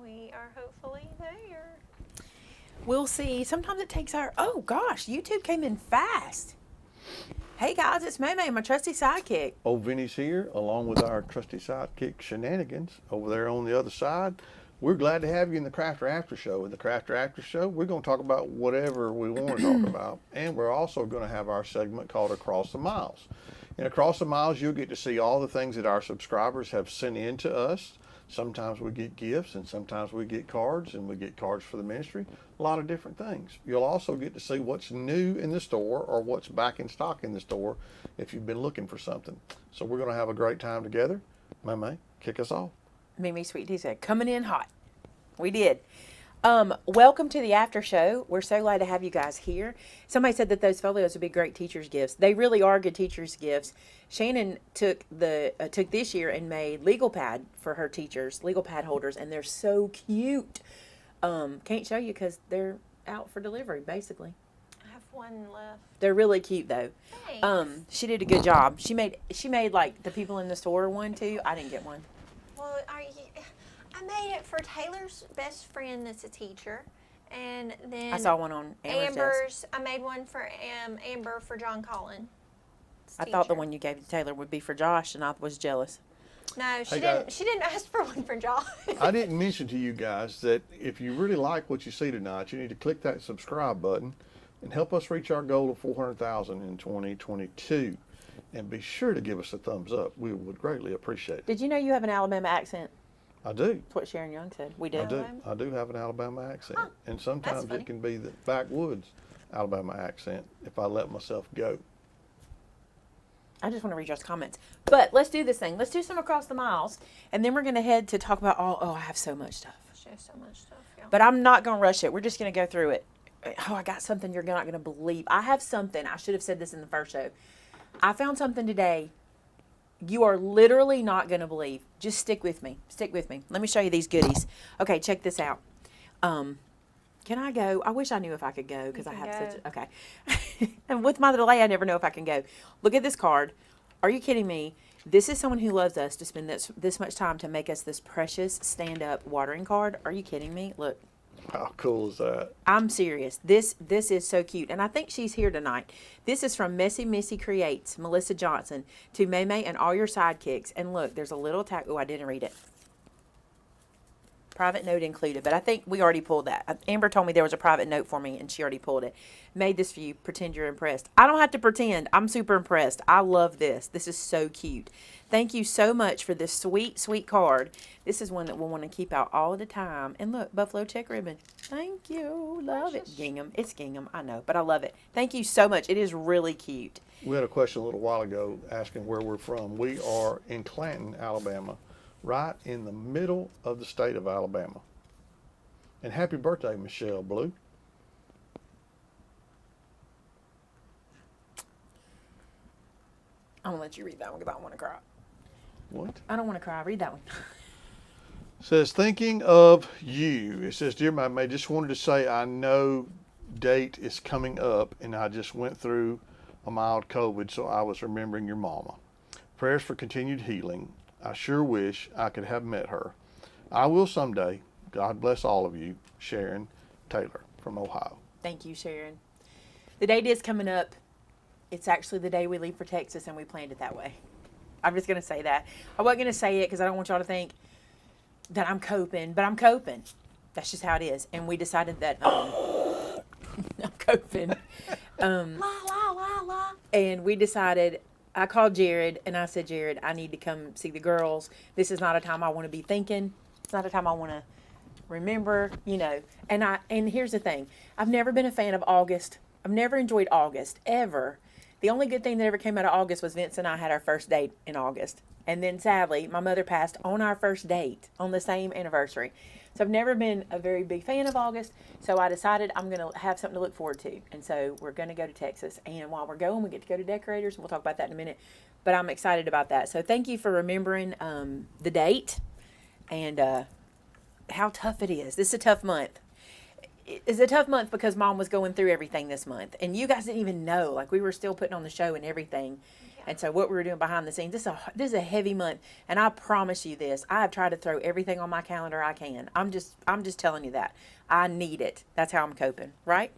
We are hopefully there. We'll see. Sometimes it takes our. Oh gosh, YouTube came in fast. Hey guys, it's Maymay, my trusty sidekick. Old Vinny's here, along with our trusty sidekick Shenanigans over there on the other side. We're glad to have you in the Crafter After Show. In the Crafter After Show, we're going to talk about whatever we want to talk about. And we're also going to have our segment called Across the Miles. In Across the Miles, you'll get to see all the things that our subscribers have sent in to us. Sometimes we get gifts, and sometimes we get cards, and we get cards for the ministry. A lot of different things. You'll also get to see what's new in the store or what's back in stock in the store if you've been looking for something. So we're going to have a great time together. Maymay, kick us off. Mimi Sweet Tea said, coming in hot. We did. Welcome to the after show. We're so glad to have you guys here. Somebody said that those folios would be great teachers' gifts. They really are good teachers' gifts. Shannon took this year and made legal pad for her teachers, legal pad holders, and they're so cute. Can't show you because they're out for delivery, basically. I have one left. They're really cute though. Thanks. She did a good job. She made like the people in the store one too. I didn't get one. Well, I made it for Taylor's best friend that's a teacher. And then I saw one on Amber's desk. Amber's. I made one for Amber for John Collins. I thought the one you gave to Taylor would be for Josh, and I was jealous. No, she Hey, didn't. guys. She didn't ask for one for Josh. I didn't mention to you guys that if you really like what you see tonight, you need to click that subscribe button and help us reach our goal of 400,000 in 2022. And be sure to give us a thumbs up. We would greatly appreciate it. Did you know you have an Alabama accent? I do. That's what Sharon Young said. We I did. do. Alabama? I do have an Alabama accent. Huh. And sometimes funny. it can be the backwoods Alabama accent if I let myself go. I just want to read y'all's comments. But let's do this thing. Let's do some across the miles, and then we're going to head to talk about all. Oh, I have so much stuff. There's so much stuff. Yeah. But I'm not going to rush it. We're just going to go through it. Oh, I got something you're not going to believe. I have something. I should have said this in the first show. I found something today you are literally not going to believe. Just stick with me. Stick with me. Let me show you these goodies. Okay, check this out. Can I go? I wish I knew if I could go because I can have go. such. Okay. And with my delay, I never know if I can go. Look at this card. Are you kidding me? This is someone who loves us to spend this much time to make us this precious stand-up watering card. Are you kidding me? Look. How cool is that? I'm serious. This is so cute. And I think she's here tonight. This is from Messy Missy Creates, Melissa Johnson, to Maymay and all your sidekicks. And look, there's a little tag. Oh, I didn't read it. Private note included, but I think we already pulled that. Amber told me there was a private note for me, and she already pulled it. Made this for you. Pretend you're impressed. I don't have to pretend. I'm super impressed. I love this. This is so cute. Thank you so much for this sweet, sweet card. This is one that we'll want to keep out all the time. And look, buffalo check ribbon. Thank you. Love it. Gingham. It's gingham. I know, but I love it. Thank you so much. It is really cute. We had a question a little while ago asking where we're from. We are in Clanton, Alabama, right in the middle of the state of Alabama. And happy birthday, Michelle Blue. I'm going to let you read that one because I don't want to cry. What? I don't want to cry. Read that one. Says, thinking of you. It says, dear Maymay, just wanted to say I know date is coming up and I just went through a mild COVID, so I was remembering your mama. Prayers for continued healing. I sure wish I could have met her. I will someday. God bless all of you. Sharon Taylor from Ohio. Thank you, Sharon. The date is coming up. It's actually the day we leave for Texas, and we planned it that way. I'm just going to say that. I wasn't going to say it because I don't want y'all to think that I'm coping, but I'm coping. That's just how it is. And we decided that I'm coping. La la la la. And we decided, I called Jared, and I said, Jared, I need to come see the girls. This is not a time I want to be thinking. It's not a time I want to remember, you know. And here's the thing. I've never been a fan of August. I've never enjoyed August, ever. The only good thing that ever came out of August was Vince and I had our first date in August. And then sadly, my mother passed on our first date on the same anniversary. So I've never been a very big fan of August. So I decided I'm going to have something to look forward to. And so we're going to go to Texas. And while we're going, we get to go to Decorators. We'll talk about that in a minute. But I'm excited about that. So thank you for remembering the date and how tough it is. This is a tough month. It's a tough month because Mom was going through everything this month. And you guys didn't even know. Like, we were still putting on the show and everything. And so what we were doing behind the scenes, this is a heavy month, and I promise you this, I have tried to throw everything on my calendar I can. I'm just telling you that. I need it. That's how I'm coping, right?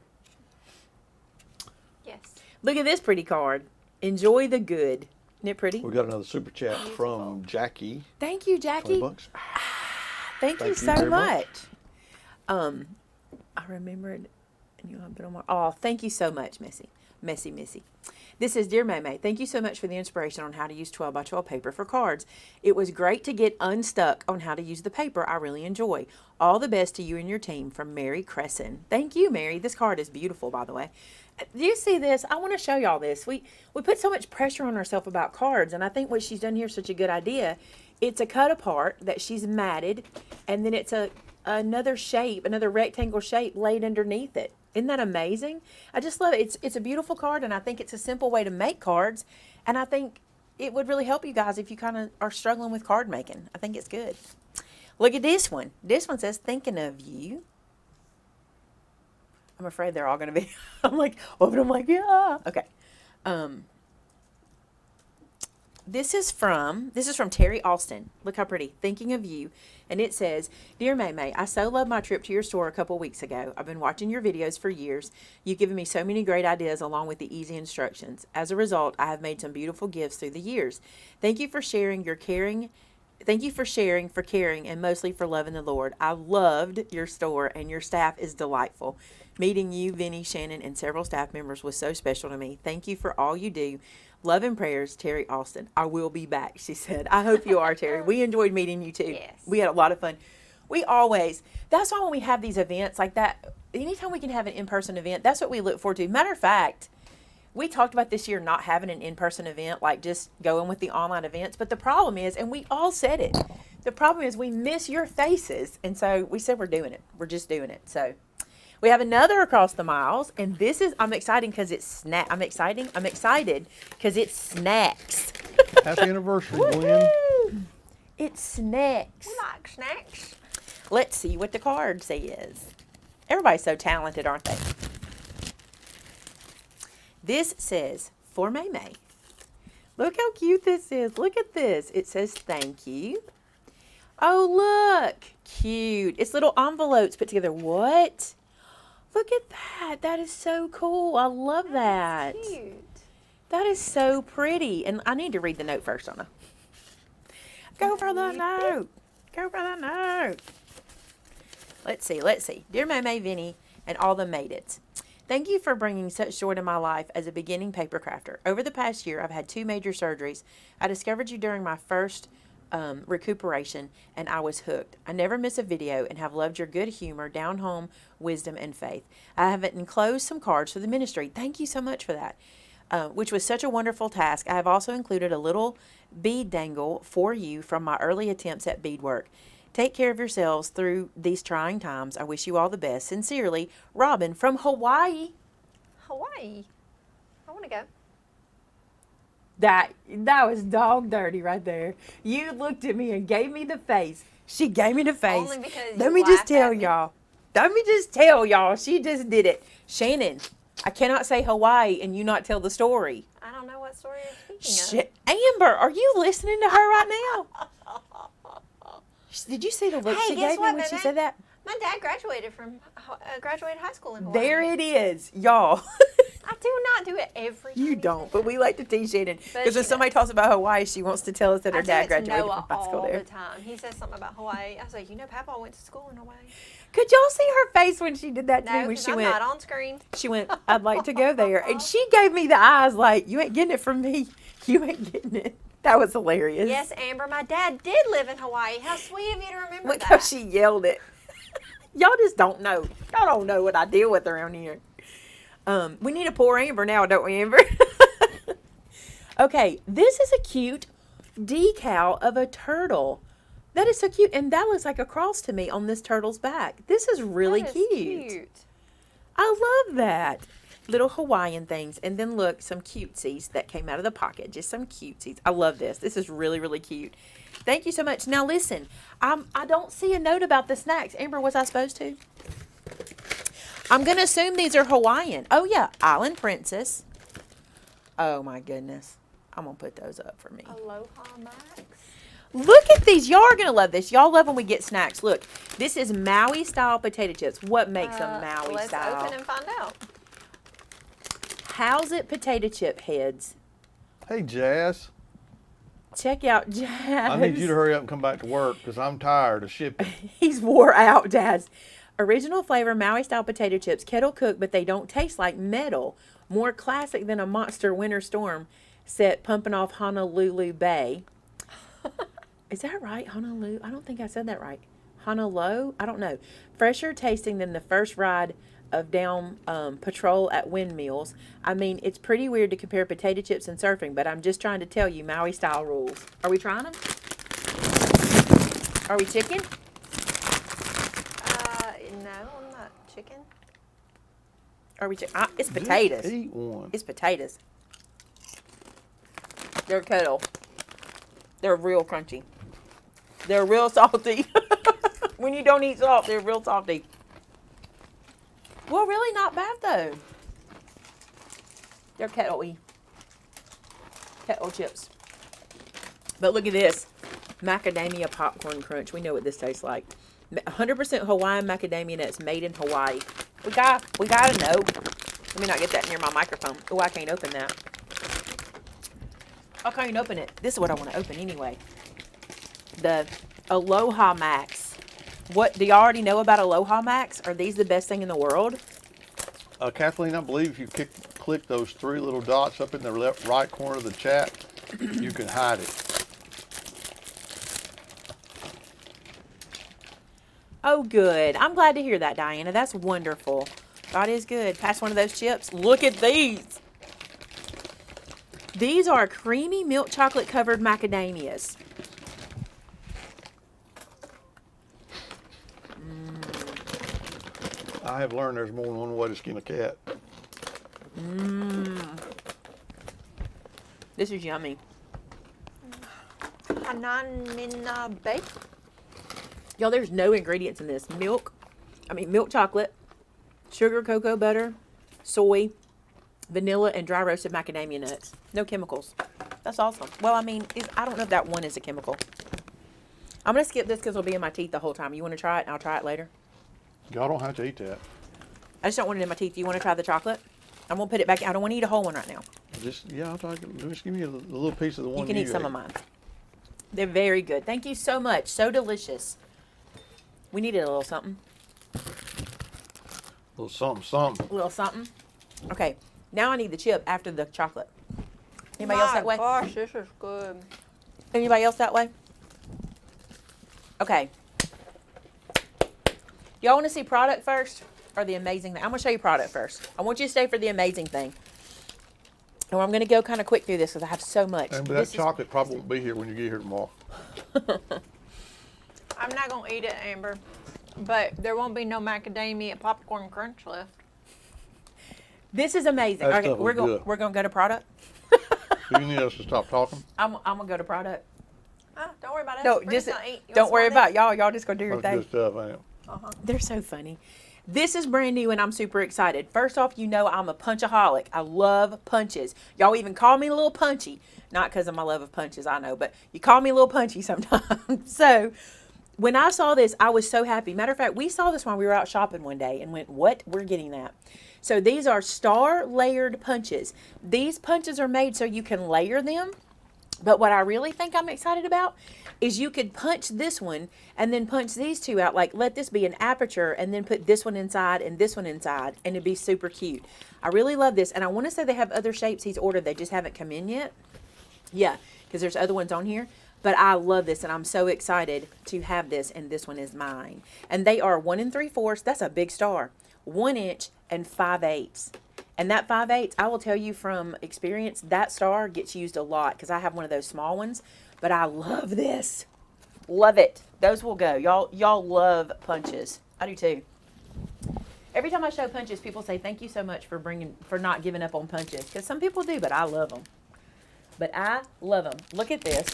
Yes. Look at this pretty card. Enjoy the good. Isn't it pretty? We got another super chat from Jackie. Thank you, Jackie. $20. Thank you so very much. I remembered, and you'll have been on my. Oh, thank you so much, Missy. This is Dear Maymay. Thank you so much for the inspiration on how to use 12 by 12 paper for cards. It was great to get unstuck on how to use the paper I really enjoy. All the best to you and your team, from Mary Cresson. Thank you, Mary. This card is beautiful, by the way. Do you see this? I want to show y'all this. We put so much pressure on ourselves about cards, and I think what she's done here is such a good idea. It's a cut apart that she's matted, and then it's another shape, another rectangle shape laid underneath it. Isn't that amazing? I just love it. It's a beautiful card, and I think it's a simple way to make cards, and I think it would really help you guys if you kind of are struggling with card making. I think it's good. Look at this one. This one says, thinking of you. I'm afraid they're all going to be, I'm like, yeah. Okay. This is from Terry Austin. Look how pretty. Thinking of you. And it says, Dear Maymay, I so love my trip to your store a couple weeks ago. I've been watching your videos for years. You've given me so many great ideas along with the easy instructions. As a result, I have made some beautiful gifts through the years. Thank you for sharing your caring. Thank you for sharing, for caring, and mostly for loving the Lord. I loved your store, and your staff is delightful. Meeting you, Vinny, Shannon, and several staff members was so special to me. Thank you for all you do. Love and prayers, Terry Austin. I will be back, she said. I hope you are, Terry. We enjoyed meeting you, too. Yes. We had a lot of fun. That's why when we have these events like that, anytime we can have an in-person event, that's what we look forward to. Matter of fact, we talked about this year not having an in-person event, like just going with the online events. But the problem is, and we all said it, the problem is we miss your faces. And so we said we're doing it. We're just doing it. So we have another across the miles, and this is, I'm excited because it's I'm excited because it's snacks. Happy anniversary, Gwen. It's snacks. We like snacks. Let's see what the card says. Everybody's so talented, aren't they? This says, for Maymay. Look how cute this is. Look at this. It says, thank you. Oh, look. Cute. It's little envelopes put together. What? Look at that. That is so cool. I love that. That's cute. That is so pretty. And I need to read the note first, don't I? Go for the note. Go for the note. Let's see. Dear Maymay, Vinny, and all the Made It. Thank you for bringing such joy to my life as a beginning paper crafter. Over the past year, I've had 2 major surgeries. I discovered you during my first recuperation, and I was hooked. I never miss a video and have loved your good humor, down-home wisdom, and faith. I have enclosed some cards for the ministry. Thank you so much for that, which was such a wonderful task. I have also included a little bead dangle for you from my early attempts at beadwork. Take care of yourselves through these trying times. I wish you all the best. Sincerely, Robin from Hawaii. Hawaii. I want to go. That was dog dirty right there. You looked at me and gave me the face. She gave me the face. Only because Let you me just laughed tell at me. y'all. Let me just tell y'all. She just did it. Shannon, I cannot say Hawaii and you not tell the story. I don't know what story you're speaking of. Amber, are you listening to her right now? Did you see the look Hey, she guess gave what, me when she Maymay? said that? My dad graduated from graduated high school in Hawaii. There it is, y'all. I do not do it every time. You don't, but we like to tease Shannon. But Because when she somebody talks about Hawaii, she wants to tell us that her I do dad it to graduated Noah from high school all there. the time. He says something about Hawaii. I was like, Papa went to school in Hawaii. Could y'all see her face when she did that to me? No, When because she I'm went, not on screen. she went, I'd like to go there. And she gave me the eyes like, you ain't getting it from me. You ain't getting it. That was hilarious. Yes, Amber, my dad did live in Hawaii. How sweet of you to remember Look that. how she yelled it. Y'all just don't know. Y'all don't know what I deal with around here. We need to pour Amber now, don't we, Amber? Okay, this is a cute decal of a turtle. That is so cute. And that looks like a cross to me on this turtle's back. This is really That is cute. I love that. Little Hawaiian things. And then look, some cutesies that came out of the pocket. Just some cutesies. I love this. This is really, really cute. Thank you so much. Now listen, I don't see a note about the snacks. Amber, was I supposed to? I'm going to assume these are Hawaiian. Oh yeah, Island Princess. Oh my goodness. I'm going to put those up for me. Aloha Max. Look at these. Y'all are going to love this. Y'all love when we get snacks. Look, this is Maui style potato chips. What makes them Maui let's style? open and find out. How's it potato chip heads? Hey, Jazz. Check out Jazz. I need you to hurry up and come back to work because I'm tired of shipping. He's wore out, Jazz. Original flavor Maui style potato chips, kettle cooked, but they don't taste like metal. More classic than a monster winter storm set pumping off Honolulu Bay. Is that right? Honolulu? I don't think I said that right. Honolulu? I don't know. Fresher tasting than the first ride of down patrol at windmills. I mean, it's pretty weird to compare potato chips and surfing, but I'm just trying to tell you Maui style rules. Are we trying them? Are we chicken? No, I'm not chicken. Are we chicken? It's potatoes. Just eat one. It's potatoes. They're kettle. They're real crunchy. They're real salty. When you don't eat salt, they're real salty. Well, really not bad though. They're kettle-y. Kettle chips. But look at this. Macadamia popcorn crunch. We know what this tastes like. 100% Hawaiian macadamia nuts made in Hawaii. We gotta know. Let me not get that near my microphone. Oh, I can't open that. I can't open it. This is what I want to open anyway. The Aloha Max. What do you already know about Aloha Max? Are these the best thing in the world? Kathleen, I believe if you click those three little dots up in the left right corner of the chat, you can hide it. Oh, good. I'm glad to hear that, Diana. That's wonderful. God is good. Pass one of those chips. Look at these. These are creamy milk chocolate covered macadamias. I have learned there's more than one way to skin a cat. This is yummy. Hanan Minna Bake. Y'all, there's no ingredients in this. Milk chocolate, sugar, cocoa butter, soy, vanilla, and dry roasted macadamia nuts. No chemicals. That's awesome. Well, I mean, I don't know if that one is a chemical. I'm going to skip this because it'll be in my teeth the whole time. You want to try it and I'll try it later? Y'all don't have to eat that. I just don't want it in my teeth. You want to try the chocolate? I'm going to put it back. I don't want to eat a whole one right now. Just give me a little piece of the one You can eat some of mine. They're very good. Thank you so much. So delicious. We needed a little something. A little something. A little something. Okay. Now I need the chip after the chocolate. Anybody else that way? Gosh, this is good. Anybody else that way? Okay. Y'all want to see product first or the amazing thing? I'm going to show you product first. I want you to stay for the amazing thing. And I'm going to go kind of quick through this because I have so much. And that chocolate probably won't be here when you get here tomorrow. I'm not going to eat it, Amber. But there won't be no macadamia popcorn crunch left. This is amazing. That Okay, stuff we're is going good. we're going to go to product. Do you need us to stop talking? I'm going to go to product. Don't worry about it. No, We're just gonna eat. You don't want worry some of about y'all. Y'all just go do your That's thing. good stuff, ain't it? They're so funny. This is brand new and I'm super excited. First off, you know I'm a punchaholic. I love punches. Y'all even call me a little punchy. Not because of my love of punches, I know, but you call me a little punchy sometimes. So when I saw this, I was so happy. Matter of fact, we saw this while we were out shopping one day and went, what? We're getting that. So these are star layered punches. These punches are made so you can layer them. But what I really think I'm excited about is you could punch this one and then punch these two out. Like let this be an aperture and then put this one inside and this one inside and it'd be super cute. I really love this. And I want to say they have other shapes he's ordered. They just haven't come in yet. Yeah, because there's other ones on here. But I love this and I'm so excited to have this and this one is mine. And they are 1 3/4. That's a big star. 1 inch and 5/8. And that 5/8, I will tell you from experience, that star gets used a lot because I have one of those small ones. But I love this. Love it. Those will go. Y'all love punches. I do too. Every time I show punches, people say thank you so much for not giving up on punches because some people do, but I love them. But I love them. Look at this.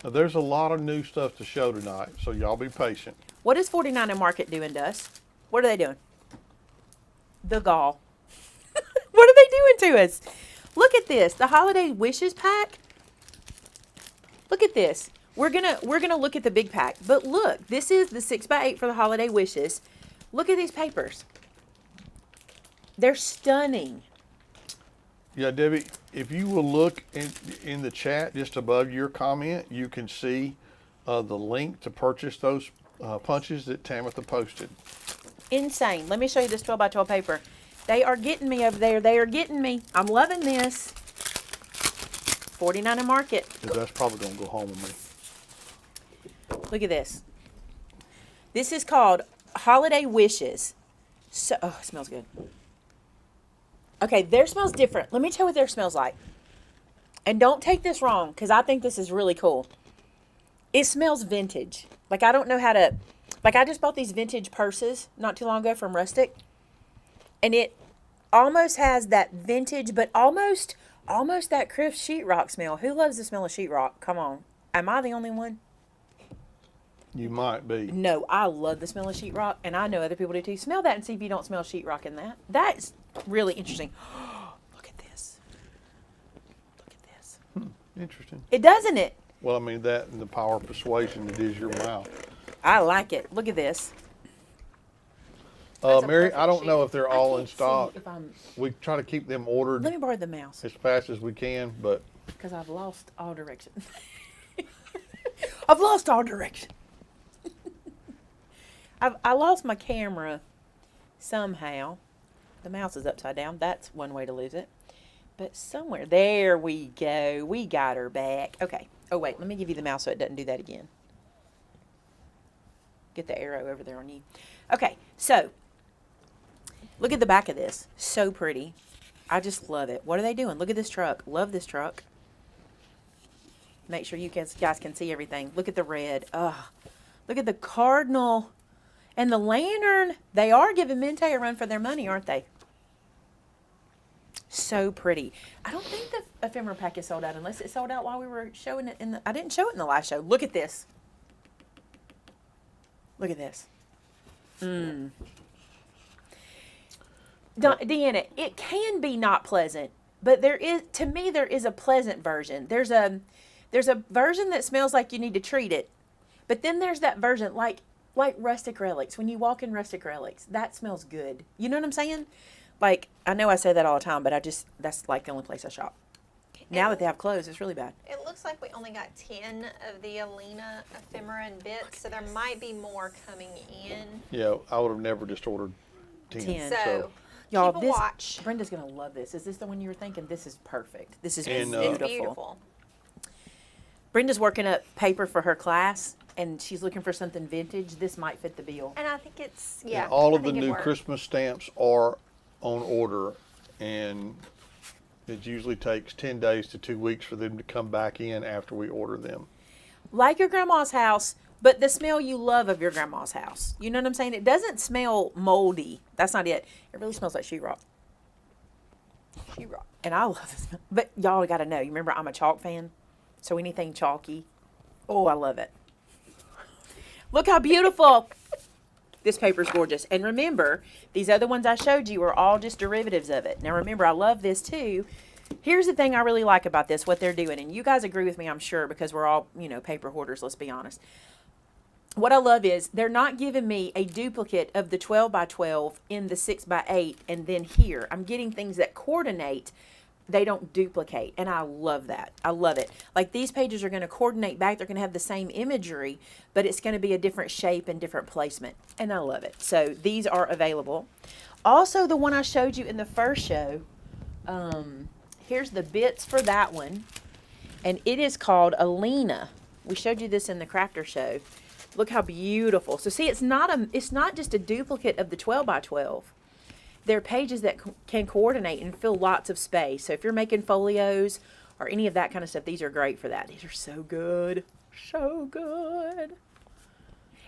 Now, there's a lot of new stuff to show tonight, so y'all be patient. What is 49 and Market doing to us? What are they doing? The gall. What are they doing to us? Look at this. The Holiday Wishes pack. Look at this. We're gonna look at the big pack. But look, this is the 6x8 for the holiday wishes. Look at these papers. They're stunning. Yeah, Debbie, if you will look in the chat just above your comment, you can see the link to purchase those punches that Tamitha posted. Insane. Let me show you this 12x12 paper. They are getting me over there. They are getting me. I'm loving this. $49 in market. 'Cause that's probably going to go home with me. Look at this. This is called Holiday Wishes. So, oh, it smells good. Okay, theirs smells different. Let me tell you what theirs smells like. And don't take this wrong, because I think this is really cool. It smells vintage. Like, I don't know how to... Like, I just bought these vintage purses not too long ago from Rustic. And it almost has that vintage, but almost that crisp sheetrock smell. Who loves the smell of sheetrock? Come on. Am I the only one? You might be. No, I love the smell of sheetrock, and I know other people do too. Smell that and see if you don't smell sheetrock in that. That's really interesting. Look at this. Look at this. Interesting. It doesn't it? Well, I mean, that and the power of persuasion that is your mouth. I like it. Look at this. That's a Mary, perfect I don't know shape. if they're I all can't in see stock. if I'm... We try to keep them ordered Let me borrow the mouse, as fast as we can, but because I've lost all direction. I've lost all direction. I lost my camera somehow. The mouse is upside down. That's one way to lose it. But somewhere. There we go. We got her back. Okay. Oh, wait. Let me give you the mouse so it doesn't do that again. Get the arrow over there on you. Okay. So, look at the back of this. So pretty. I just love it. What are they doing? Look at this truck. Love this truck. Make sure you guys can see everything. Look at the red. Ugh. Look at the cardinal and the lantern. They are giving Mente a run for their money, aren't they? So pretty. I don't think the ephemera pack is sold out unless it sold out while we were showing it in the... I didn't show it in the last show. Look at this. Look at this. Deanna, it can be not pleasant, but there is, to me, there is a pleasant version. There's a version that smells like you need to treat it, but then there's that version like Rustic Relics. When you walk in Rustic Relics, that smells good. You know what I'm saying? Like, I know I say that all the time, but that's like the only place I shop. Now that they have clothes, it's really bad. It looks like we only got 10 of the Alina ephemera and bits, so there might be more coming in. yeah, I would have never just ordered 10. 10. So, Y'all, keep a this, watch. Brenda's going to love this. Is this the one you were thinking? This is perfect. This is And, beautiful. It's beautiful. Brenda's working up paper for her class, and she's looking for something vintage. This might fit the bill. And I think it's, Yeah, yeah. all I of the think it new works. Christmas stamps are on order, and it usually takes 10 days to 2 weeks for them to come back in after we order them. Like your grandma's house, but the smell you love of your grandma's house. You know what I'm saying? It doesn't smell moldy. That's not it. It really smells like sheetrock. Sheetrock. And I love this. But y'all got to know, you remember I'm a chalk fan? So anything chalky, oh, I love it. Look how beautiful. This paper's gorgeous. And remember, these other ones I showed you are all just derivatives of it. Now remember, I love this too. Here's the thing I really like about this, what they're doing. And you guys agree with me, I'm sure, because we're all, paper hoarders, let's be honest. What I love is they're not giving me a duplicate of the 12x12 in the 6x8 and then here. I'm getting things that coordinate. They don't duplicate, and I love that. I love it. Like, these pages are going to coordinate back. They're going to have the same imagery, but it's going to be a different shape and different placement, and I love it. So these are available. Also, the one I showed you in the first show, here's the bits for that one, and it is called Alina. We showed you this in the Crafter show. Look how beautiful. So see, it's not just a duplicate of the 12x12. They're pages that can coordinate and fill lots of space. So if you're making folios or any of that kind of stuff, these are great for that. These are so good. So good.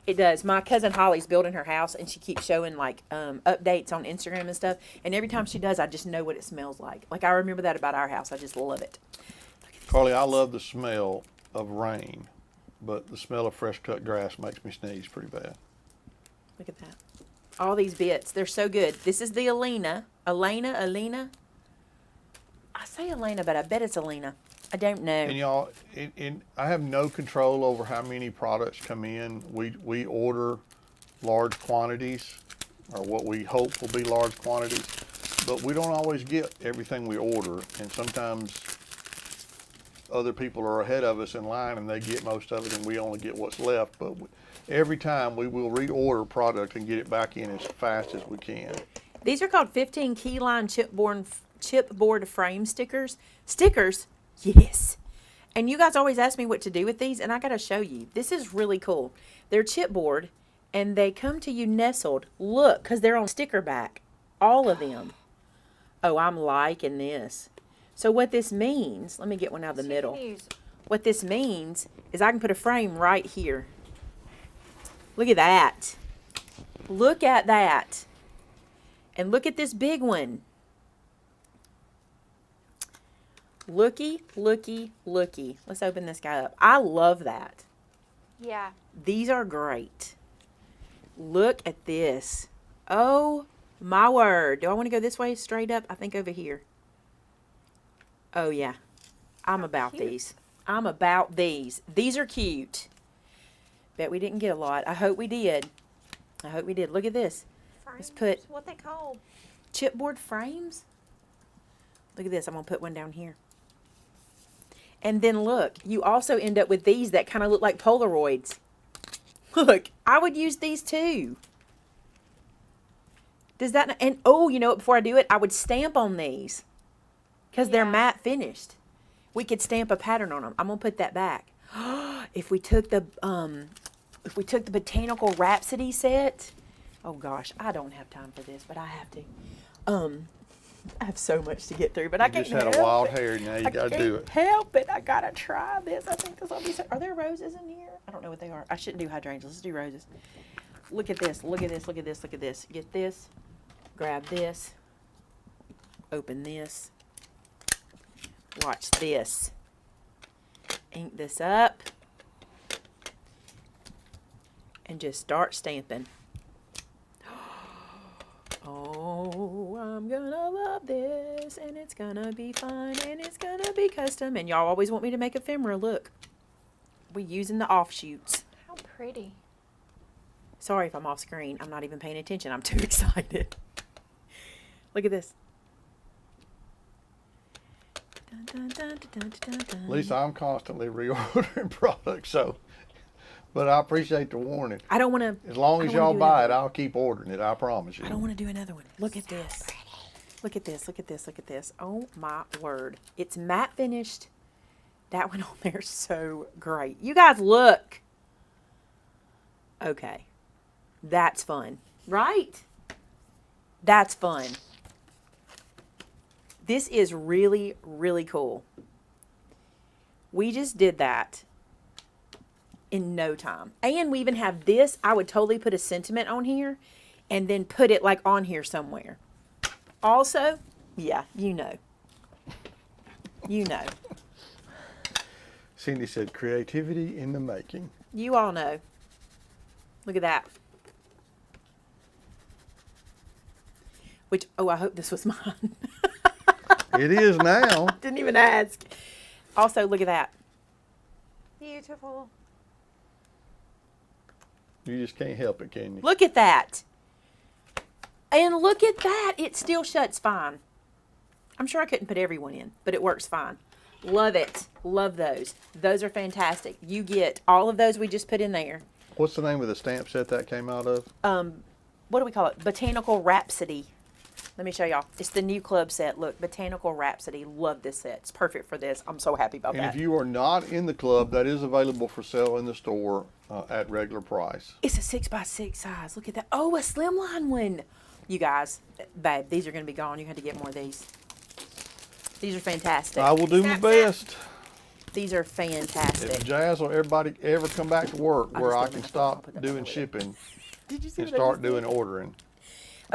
It does. My cousin Holly's building her house, and she keeps showing, updates on Instagram and stuff. And every time she does, I just know what it smells like. Like, I remember that about our house. I just love it. Carly, I love the smell of rain, but the smell of fresh cut grass makes me sneeze pretty bad. Look at that. All these bits. They're so good. This is the Alina. Alina? I say Elena, but I bet it's Alina. I don't know. And y'all, I have no control over how many products come in. We order large quantities, or what we hope will be large quantities, but we don't always get everything we order. And sometimes other people are ahead of us in line and they get most of it and we only get what's left. But every time we will reorder product and get it back in as fast as we can. These are called 15 keyline chipboard frame stickers. Stickers? Yes. And you guys always ask me what to do with these, and I got to show you. This is really cool. They're chipboard, and they come to you nestled. Look, because they're on sticker back. All of them. Oh, I'm liking this. So what this means, let me get one out of the middle. What this means is I can put a frame right here. Look at that. Look at that. And look at this big one. Looky, looky, looky. Let's open this guy up. I love that. Yeah. These are great. Look at this. Oh, my word. Do I want to go this way straight up? I think over here. Oh, yeah. I'm about cute. these. I'm about these. These are cute. Bet we didn't get a lot. I hope we did. I hope we did. Look at this. Let's put what they call chipboard frames. Look at this. I'm going to put one down here. And then look, you also end up with these that kind of look like Polaroids. Look, I would use these too. Does that, and oh, you know what, before I do it, I would stamp on these. Because they're matte finished. We could stamp a pattern on them. I'm going to put that back. If we took the Botanical Rhapsody set, oh gosh, I don't have time for this, but I have to. I have so much to get through, but I can't help it. You just had a wild hair, now you got to do it. Help it. I got to try this. I think this will be so. Are there roses in here? I don't know what they are. I shouldn't do hydrangeas. Let's do roses. Look at this. Look at this. Look at this. Look at this. Get this. Grab this. Open this. Watch this. Ink this up. And just start stamping. Oh, I'm gonna love this, and it's gonna be fun, and it's gonna be custom. And y'all always want me to make ephemera. Look, we're using the offshoots. how pretty. Sorry if I'm off screen. I'm not even paying attention. I'm too excited. Look at this. Dun, dun, dun, dun, dun, dun, dun. Lisa, I'm constantly reordering products, so. But I appreciate the warning. I don't want to. As long as y'all buy it, I'll keep ordering it. I promise you. I don't want to do another one. Look at this. Look at this. Look at this. Look at this. Oh my word! It's matte finished. That one on there is so great. You guys look. Okay, that's fun, right? That's fun. This is really, really cool. We just did that in no time. And we even have this. I would totally put a sentiment on here and then put it like on here somewhere. Also, yeah, you know. You know. Cindy said, creativity in the making. You all know. Look at that. Which, oh, I hope this was mine. It is now. Didn't even ask. Also, look at that. Beautiful. You just can't help it, can you? Look at that. And look at that. It still shuts fine. I'm sure I couldn't put everyone in, but it works fine. Love it. Love those. Those are fantastic. You get all of those we just put in there. What's the name of the stamp set that came out of? What do we call it? Botanical Rhapsody. Let me show y'all. It's the new club set. Look, Botanical Rhapsody. Love this set. It's perfect for this. I'm so happy about And that. if you are not in the club, that is available for sale in the store at regular price. It's a 6x6 size. Look at that. Oh, a slimline one. You guys, babe, these are going to be gone. You had to get more of these. These are fantastic. I will do my Snap, snap. best. These are fantastic. If Jazz or everybody ever come back to work where I just can don't stop put that doing away. shipping Did you see and what I start just did? doing ordering.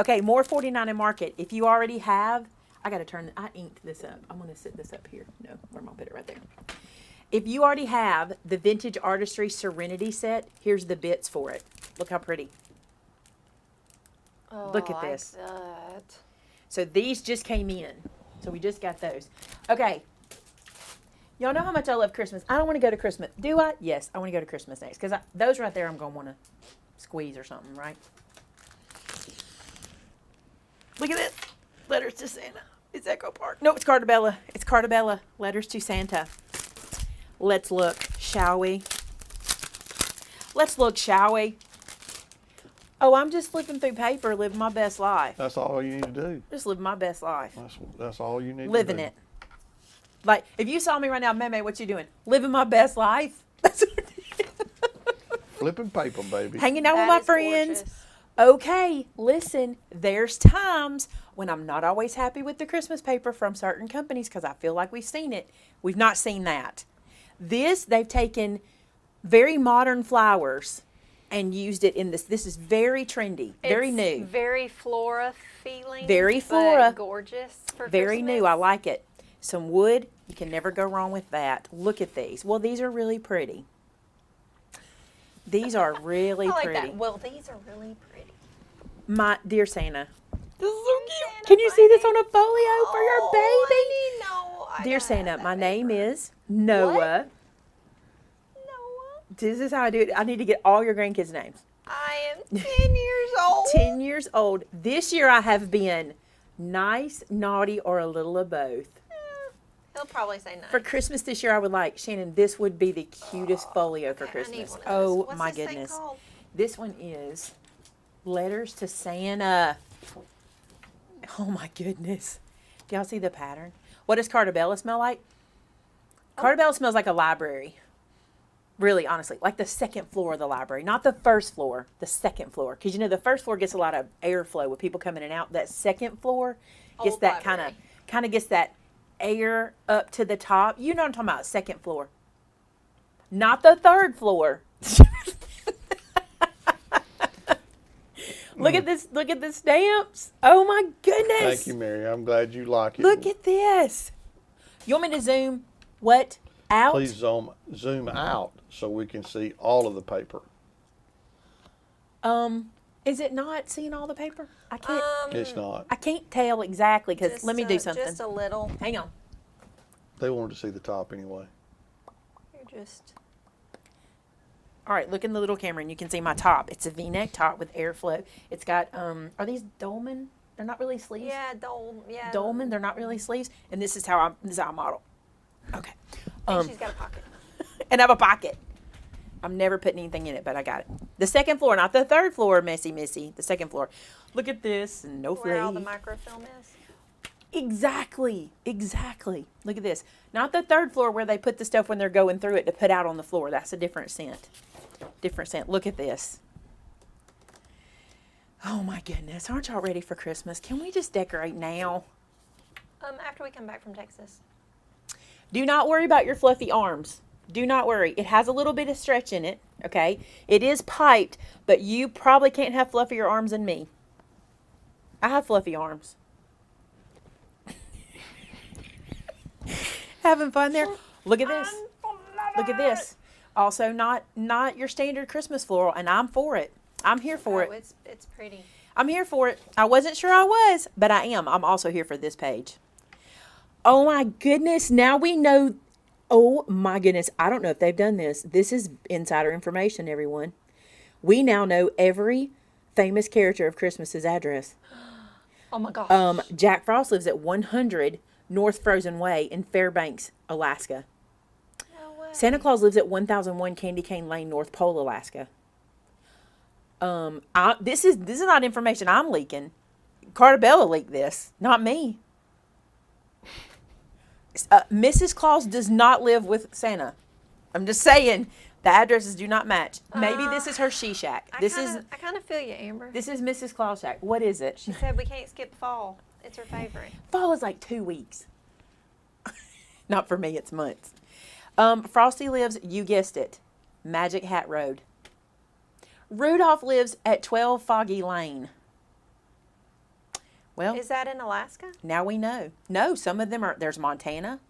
Okay, more 49 in market. If you already have, I got to turn, I inked this up. I'm going to sit this up here. No, where am I going to put it right there? If you already have the Vintage Artistry Serenity set, here's the bits for it. Look how pretty. Oh, Look at I like this. that. So these just came in. So we just got those. Okay. Y'all know how much I love Christmas. I don't want to go to Christmas. Do I? Yes, I want to go to Christmas next. Because those right there I'm going to want to squeeze or something, right? Look at this. Letters to Santa. It's Echo Park. No, it's Cartabella. It's Cartabella. Letters to Santa. Let's look, shall we? Let's look, shall we? Oh, I'm just flipping through paper, living my best life. That's all you need to do. Just living my best life. That's all you need Living to do. it. Like, if you saw me right now, Maymay, what you doing? Living my best life. That's Flipping paper, baby. hanging out with That my is friends. gorgeous. Okay, listen, there's times when I'm not always happy with the Christmas paper from certain companies because I feel like we've seen it. We've not seen that. This, they've taken very modern flowers and used it in this. This is very trendy, very It's new. Very flora feeling. Very but flora. Gorgeous for Very Christmas. new. I like it. Some wood. You can never go wrong with that. Look at these. Well, these are really pretty. These are really I like pretty. that. Well, these are really pretty. My dear Santa. This is so cute. Santa, Can you my see this name- on a folio for your baby? I didn't know. I Dear don't Santa, have my that name paper. is Noah. Noah. This is how I do it. I need to get all your grandkids' names. I am 10 years old. 10 years old. This year I have been nice, naughty, or a little of both. He'll probably say no. For Christmas this year, I would like, Shannon, this would be the cutest folio for Okay, I need Christmas. one of Oh, those. What's my this thing goodness. called? This one is Letters to Santa. Oh, my goodness. Do y'all see the pattern? What does Cartabella smell like? Cartabella smells like a library. Really, honestly, like the second floor of the library. Not the first floor, the second floor. Because, you know, the first floor gets a lot of airflow with people coming in and out. That second floor gets Old that library. kind of gets that air up to the top. You know what I'm talking about, second floor. Not the third floor. Look at this, look at the stamps. Oh my goodness. Thank you, Mary. I'm glad you like it. Look at this. You want me to zoom what out? Please zoom out so we can see all of the paper. Is it not seeing all the paper? I can't. It's not. I can't tell exactly because Just let me do something. Just a little. Hang on. They wanted to see the top anyway. You're just. All right, look in the little camera and you can see my top. It's a V-neck top with airflow. It's got are these Dolman? They're not really sleeves. Yeah, yeah. Dolman. They're not really sleeves. And this is how I model. Okay. And she's got a pocket. And I have a pocket. I'm never putting anything in it, but I got it. The second floor, not the third floor, Missy. The second floor. Look at this, and no Where all the flea. microfilm is. Exactly. Look at this. Not the third floor where they put the stuff when they're going through it to put out on the floor. That's a different scent. Look at this. Oh my goodness. Aren't y'all ready for Christmas? Can we just decorate now? After we come back from Texas. Do not worry about your fluffy arms. Do not worry. It has a little bit of stretch in it, okay? It is piped, but you probably can't have fluffier arms than me. I have fluffy arms. Having fun there? Look at this. Look at this. Also, not your standard Christmas floral, and I'm for it. I'm here for it. It's pretty. I'm here for it. I wasn't sure I was, but I am. I'm also here for this page. Oh my goodness. Now we know. Oh my goodness. I don't know if they've done this. This is insider information, everyone. We now know every famous character of Christmas's address. Oh my gosh. Jack Frost lives at 100 North Frozen Way in Fairbanks, Alaska. No way. Santa Claus lives at 1001 Candy Cane Lane, North Pole, Alaska. This is not information I'm leaking. Cartabella leaked this, not me. Mrs. Claus does not live with Santa. I'm just saying the addresses do not match. Maybe this is her she shack. I kind of feel you, Amber. This is Mrs. Claus shack. What is it? She said we can't skip fall. It's her favorite. Fall is like 2 weeks. Not for me, it's months. Frosty lives, you guessed it, Magic Hat Road. Rudolph lives at 12 Foggy Lane. Well, Is that in Alaska? now we know. No, some of them are, there's Montana,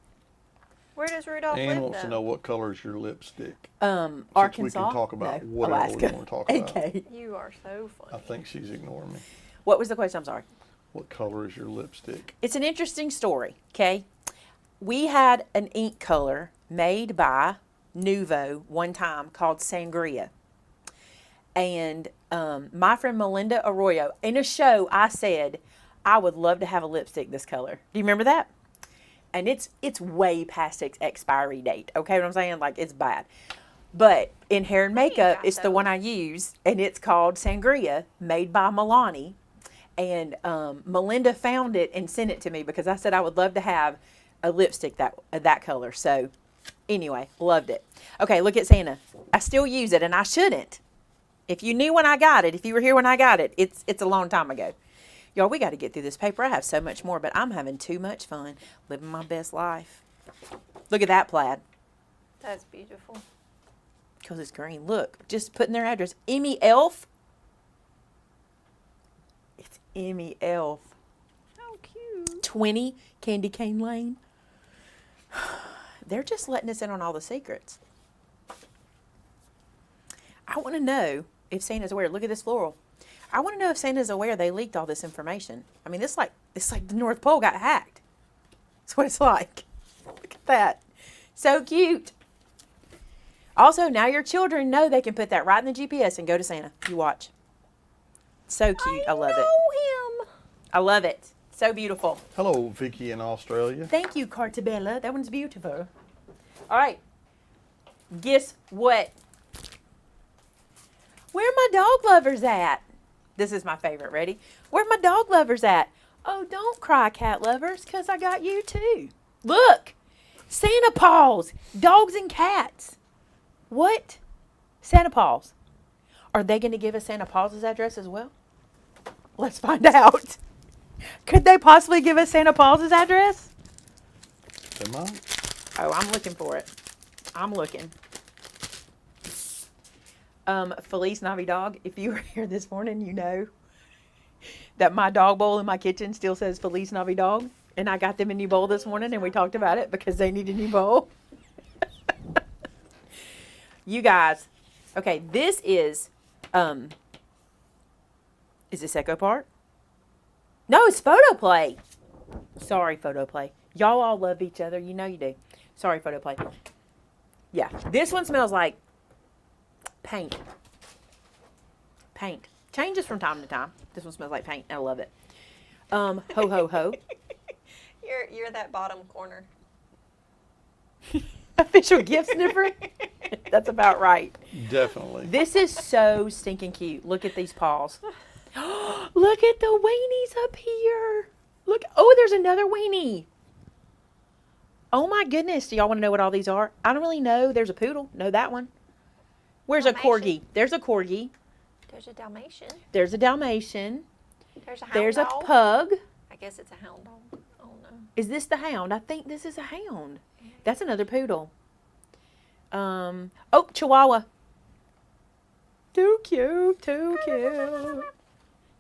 Where does Rudolph Ann live, wants though? to know what color is your lipstick. Arkansas. We can talk about No, whatever Alaska. we want to talk about. Okay. You are so I funny. think she's ignoring me. What was the question? I'm sorry. What color is your lipstick? It's an interesting story, okay? We had an ink color made by Nuvo one time called Sangria. And my friend Melinda Arroyo, in a show, I said, I would love to have a lipstick this color. Do you remember that? And it's way past its expiry date. Okay, what I'm saying? Like, it's bad. But in hair and makeup, it's the one I use, and it's called Sangria, made by Milani. And Melinda found it and sent it to me because I said I would love to have a lipstick that color. So anyway, loved it. Okay, look at Santa. I still use it, and I shouldn't. If you knew when I got it, if you were here when I got it, it's a long time ago. Y'all, we got to get through this paper. I have so much more, but I'm having too much fun living my best life. Look at that plaid. That's beautiful. Because it's green. Look, just putting their address. Emmy Elf. It's Emmy Elf. How cute. 20 Candy Cane Lane. They're just letting us in on all the secrets. I want to know if Santa's aware. Look at this floral. I want to know if Santa's aware they leaked all this information. I mean, it's like the North Pole got hacked. That's what it's like. Look at that. So cute. Also, now your children know they can put that right in the GPS and go to Santa. You watch. So cute. I love it. him. I love it. So beautiful. Hello, Vicky in Australia. Thank you, Cartabella. That one's beautiful. All right. Guess what? Where my dog lovers at? This is my favorite. Ready? Where my dog lovers at? Oh, don't cry, cat lovers, because I got you too. Look. Santa paws. Dogs and cats. What? Santa paws. Are they going to give us Santa Paws' address as well? Let's find out. Could they possibly give us Santa Paws' address? They might. Oh, I'm looking for it. I'm looking. Feliz Navidad. If you were here this morning, you know that my dog bowl in my kitchen still says Feliz Navidad. And I got them a new bowl this morning, and we talked about it because they need a new bowl. You guys, okay, this is this Echo Park? No, it's Photo Play. Sorry, Photo Play. Y'all all love each other. You know you do. Sorry, Photo Play. Yeah, this one smells like paint. Paint. Changes from time to time. This one smells like paint. I love it. Ho, ho, ho. You're that bottom corner. Official gift sniffer? That's about right. Definitely. This is so stinking cute. Look at these paws. Look at the weenies up here. Look. Oh, there's another weenie. Oh my goodness. Do y'all want to know what all these are? I don't really know. There's a poodle. Know that one. Where's a corgi? There's a corgi. There's a Dalmatian. There's a Dalmatian. There's a hound There's dog. a pug. I guess it's a hound dog. Oh no. Is this the hound? I think this is a hound. That's another poodle. Oh, Chihuahua. Too cute, too cute.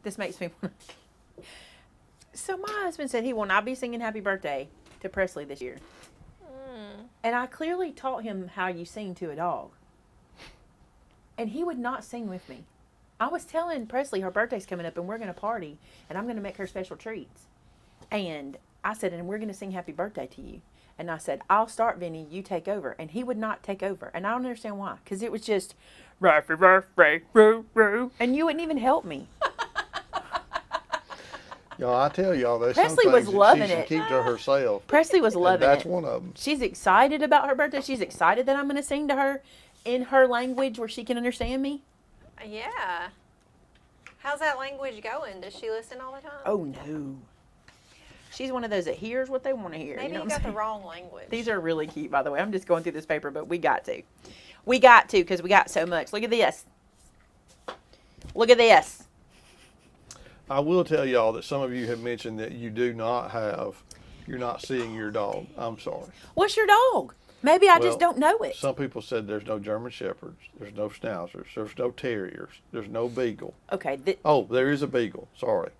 This makes me want to. So my husband said he will not be singing Happy Birthday to Presley this year. And I clearly taught him how you sing to a dog. And he would not sing with me. I was telling Presley her birthday's coming up and we're going to party and I'm going to make her special treats. And I said, and we're going to sing Happy Birthday to you. And I said, I'll start, Vinny, you take over. And he would not take over. And I don't understand why. Because it was just, Happy Birthday, roo, roo. And you wouldn't even help me. Y'all, I tell y'all, there's Presley some was things loving that she it. should keep to herself. Presley was loving That's it. one of them. She's excited about her birthday. She's excited that I'm going to sing to her in her language where she can understand me. Yeah. How's that language going? Does she listen all the time? Oh, no. She's one of those that hears what they want to hear. Maybe you know you what I'm got the saying? wrong language. These are really cute, by the way. I'm just going through this paper, but we got to. We got to because we got so much. Look at this. Look at this. I will tell y'all that some of you have mentioned that you do not have, you're not seeing your dog. I'm sorry. What's your dog? Maybe I just Well, don't know it. Some people said there's no German Shepherds, there's no Schnauzers, there's no Terriers, there's no Beagle. Okay. Oh, there is a Beagle. Sorry.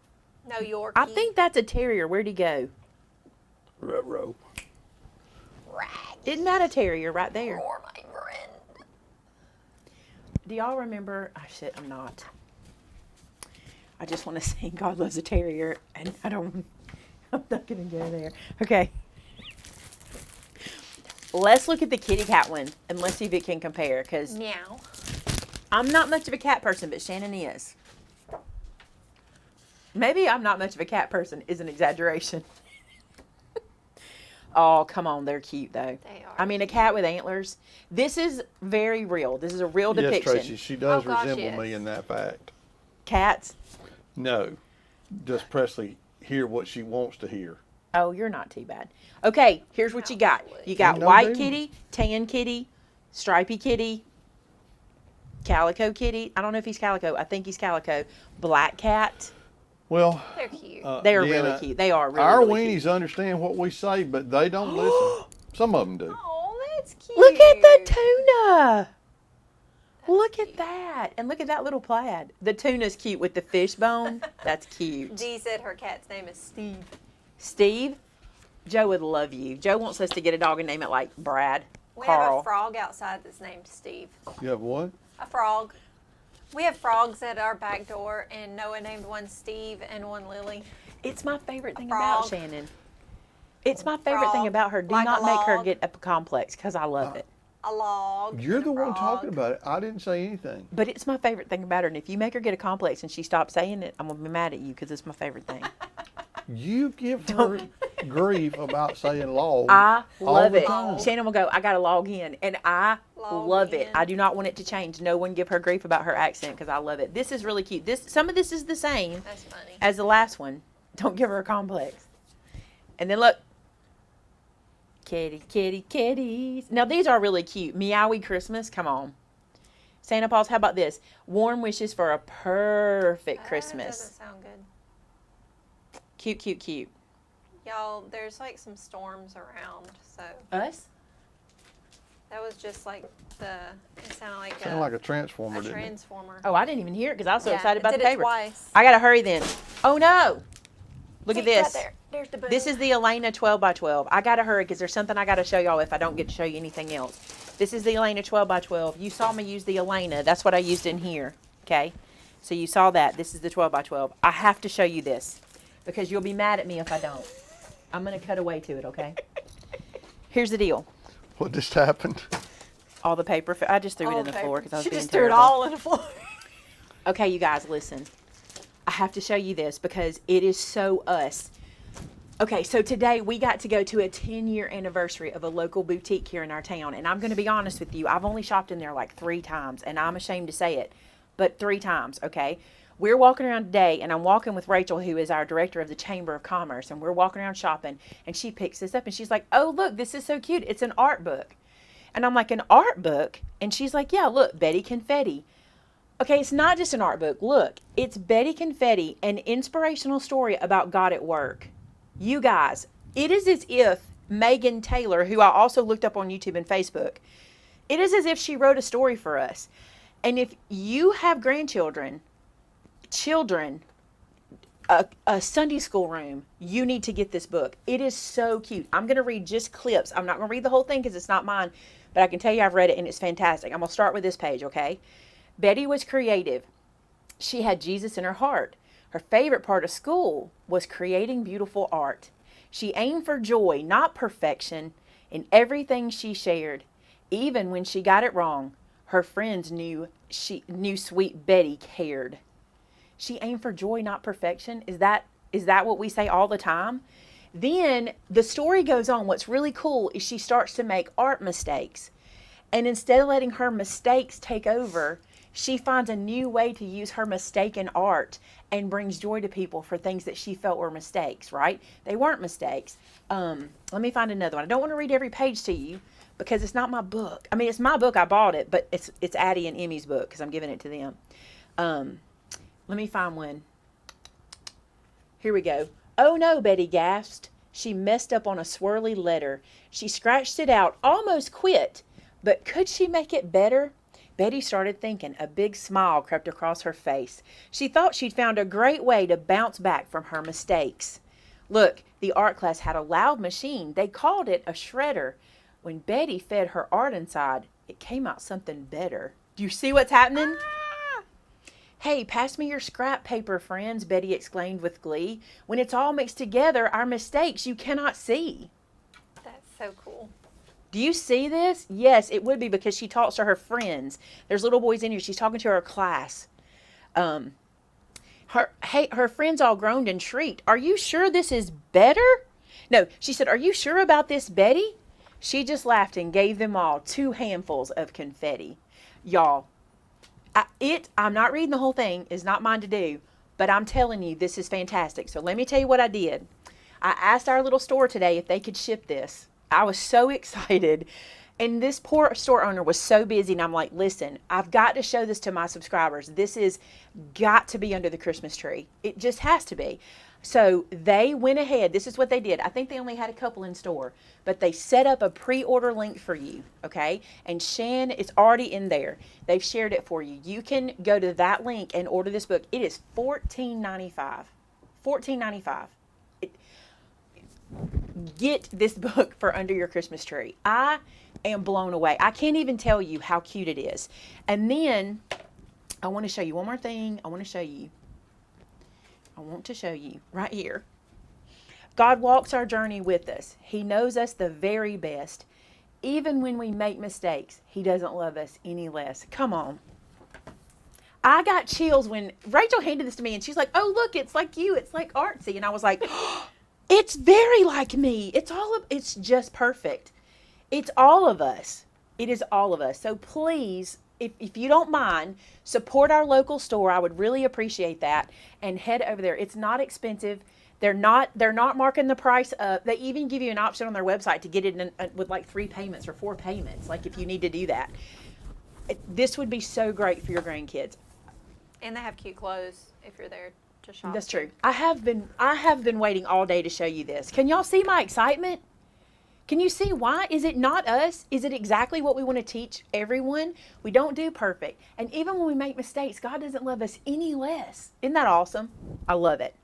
No Yorkie. I think that's a terrier. Where'd he go? Ruh-roh. Isn't that a terrier right there? You're my friend. Do y'all remember? Oh, shit, I'm not. I just want to sing God Loves a Terrier, and I'm not going to go there. Okay. let's look at the kitty cat one and let's see if it can compare. Because Meow. I'm not much of a cat person, but Shannon is. Maybe I'm not much of a cat person is an exaggeration. Oh, come on. They're cute, though. They are. I mean, a cat with antlers. This is very real. This is a real Yes, depiction. Tracy, she does Oh, gosh, resemble me yes. in that fact. Cats. No, does Presley hear what she wants to hear? Oh, you're not too bad. Okay, here's what you got. You got Ain't no white demon. kitty, tan kitty, stripy kitty, calico kitty. I don't know if he's calico. I think he's calico. Black cat. Well, They're cute. They are Deanna, really cute. They are really, our really weenies cute. understand what we say, but they don't listen. Some of them do. Oh, that's cute. Look at the tuna. Look at that. And look at that little plaid. The tuna's cute with the fish bone. That's cute. Dee said her cat's name is Steve. Steve, Joe would love you. Joe wants us to get a dog and name it like Brad, We have Carl. a frog outside that's named Steve. You have what? A frog. We have frogs at our back door, and Noah named one Steve and one Lily. It's my favorite thing frog. about Shannon. It's my favorite thing Frog, about her. Do like a not make her log. get a complex because I love it. A log. You're and a the one frog. talking about it. I didn't say anything. But it's my favorite thing about her. And if you make her get a complex and she stops saying it, I'm going to be mad at you because it's my favorite thing. You give her grief about saying log. I all love the it. time. Shannon will go, I got to log in. And I Log love it. in. I do not want it to change. No one give her grief about her accent because I love it. This is really cute. Some of this is the same That's funny. as the last one. Don't give her a complex. And then look. Kitty, kitty, kitties. Now these are really cute. Meowie Christmas. Come on. Santa Paws, how about this? Warm wishes for a perfect That Christmas. doesn't sound good. Cute, cute, cute. Y'all, there's like some storms around, so Us? that was just like it sounded like Sounded like a transformer, a didn't it? transformer. Oh, I didn't even hear it because I was so Yeah, excited it about the did it paper. twice. I gotta hurry then. Oh no! Look at See, right this. there. There's the boom. This is the Elena 12x12. I gotta hurry because there's something I gotta show y'all if I don't get to show you anything else. This is the Elena 12x12. You saw me use the Elena. That's what I used in here. Okay? So you saw that. This is the 12x12. I have to show you this because you'll be mad at me if I don't. I'm gonna cut away to it, okay? Here's the deal. What just happened? All the paper. I just threw it All in the the floor paper. because I was She being just threw it terrible. all in the floor. Okay, you guys, listen. I have to show you this because it is so us. Okay, so today we got to go to a 10-year anniversary of a local boutique here in our town. And I'm going to be honest with you, I've only shopped in there like 3 times, and I'm ashamed to say it, but 3 times, okay? We're walking around today, and I'm walking with Rachel, who is our director of the Chamber of Commerce, and we're walking around shopping, and she picks this up, and she's like, oh, look, this is so cute. It's an art book. And I'm like, an art book? And she's like, yeah, look, Betty Confetti. Okay, it's not just an art book. Look, it's Betty Confetti, an inspirational story about God at work. You guys, it is as if Megan Taylor, who I also looked up on YouTube and Facebook, it is as if she wrote a story for us. And if you have grandchildren, children, a Sunday school room, you need to get this book. It is so cute. I'm going to read just clips. I'm not going to read the whole thing because it's not mine, but I can tell you I've read it and it's fantastic. I'm going to start with this page, okay? Betty was creative. She had Jesus in her heart. Her favorite part of school was creating beautiful art. She aimed for joy, not perfection, in everything she shared. Even when she got it wrong, her friends knew sweet Betty cared. She aimed for joy, not perfection. Is that what we say all the time? Then the story goes on. What's really cool is she starts to make art mistakes. And instead of letting her mistakes take over, she finds a new way to use her mistake in art and brings joy to people for things that she felt were mistakes, right? They weren't mistakes. Let me find another one. I don't want to read every page to you because it's not my book. I mean, it's my book. I bought it, but it's Addie and Emmy's book because I'm giving it to them. Let me find one. Here we go. Oh no, Betty gasped. She messed up on a swirly letter. She scratched it out, almost quit. But could she make it better? Betty started thinking. A big smile crept across her face. She thought she'd found a great way to bounce back from her mistakes. Look, the art class had a loud machine. They called it a shredder. When Betty fed her art inside, it came out something better. Do you see what's happening? Hey, pass me your scrap paper, friends, Betty exclaimed with glee. When it's all mixed together, our mistakes you cannot see. That's so cool. Do you see this? Yes, it would be because she talks to her friends. There's little boys in here. She's talking to her class. Her friends all groaned and shrieked. Are you sure this is better? No, she said, are you sure about this, Betty? She just laughed and gave them all 2 handfuls of confetti. Y'all, I'm not reading the whole thing. It's not mine to do. But I'm telling you, this is fantastic. So let me tell you what I did. I asked our little store today if they could ship this. I was so excited. And this poor store owner was so busy. And I'm like, listen, I've got to show this to my subscribers. This is got to be under the Christmas tree. It just has to be. So they went ahead. This is what they did. I think they only had a couple in store, but they set up a pre-order link for you. Okay. And Shan, it's already in there. They've shared it for you. You can go to that link and order this book. It is $14.95. $14.95. Get this book for under your Christmas tree. I am blown away. I can't even tell you how cute it is. And then I want to show you one more thing. I want to show you right here. God walks our journey with us. He knows us the very best. Even when we make mistakes, He doesn't love us any less. Come on. I got chills when Rachel handed this to me and she's like, oh, look, it's like you. It's like artsy. And I was like, it's very like me. It's just perfect. It's all of us. It is all of us. So please, if you don't mind, support our local store. I would really appreciate that. And head over there. It's not expensive. They're not marking the price up. They even give you an option on their website to get it with like 3 payments or 4 payments, like if you need to do that. This would be so great for your grandkids. And they have cute clothes if you're there to shop. That's true. I have been waiting all day to show you this. Can y'all see my excitement? Can you see why? Is it not us? Is it exactly what we want to teach everyone? We don't do perfect. And even when we make mistakes, God doesn't love us any less. Isn't that awesome? I love it.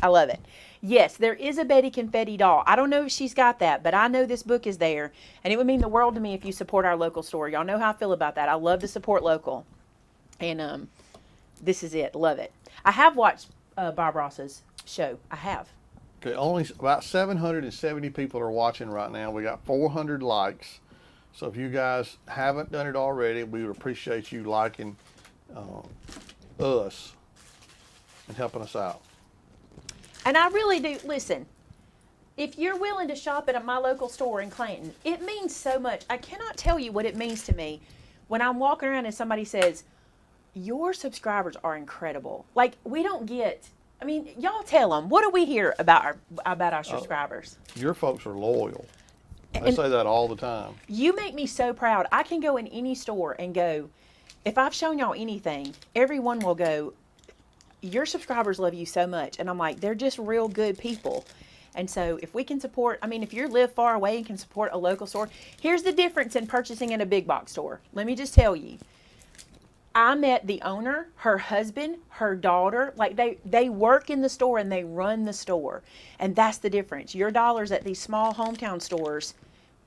I love it. Yes, there is a Betty Confetti doll. I don't know if she's got that, but I know this book is there. And it would mean the world to me if you support our local store. Y'all know how I feel about that. I love to support local. And this is it. Love it. I have watched Bob Ross's show. I have. Okay, only about 770 people are watching right now. We got 400 likes. So if you guys haven't done it already, we would appreciate you liking us and helping us out. And I really do. Listen, if you're willing to shop at my local store in Clanton, it means so much. I cannot tell you what it means to me when I'm walking around and somebody says, your subscribers are incredible. Like, we don't get... I mean, y'all tell them. What do we hear about our subscribers? Your folks are loyal. They say that all the time. You make me so proud. I can go in any store and go, if I've shown y'all anything, everyone will go, your subscribers love you so much. And I'm like, they're just real good people. And so if we can support, I mean, if you live far away and can support a local store, here's the difference in purchasing in a big box store. Let me just tell you. I met the owner, her husband, her daughter. Like they work in the store and they run the store. And that's the difference. Your dollars at these small hometown stores,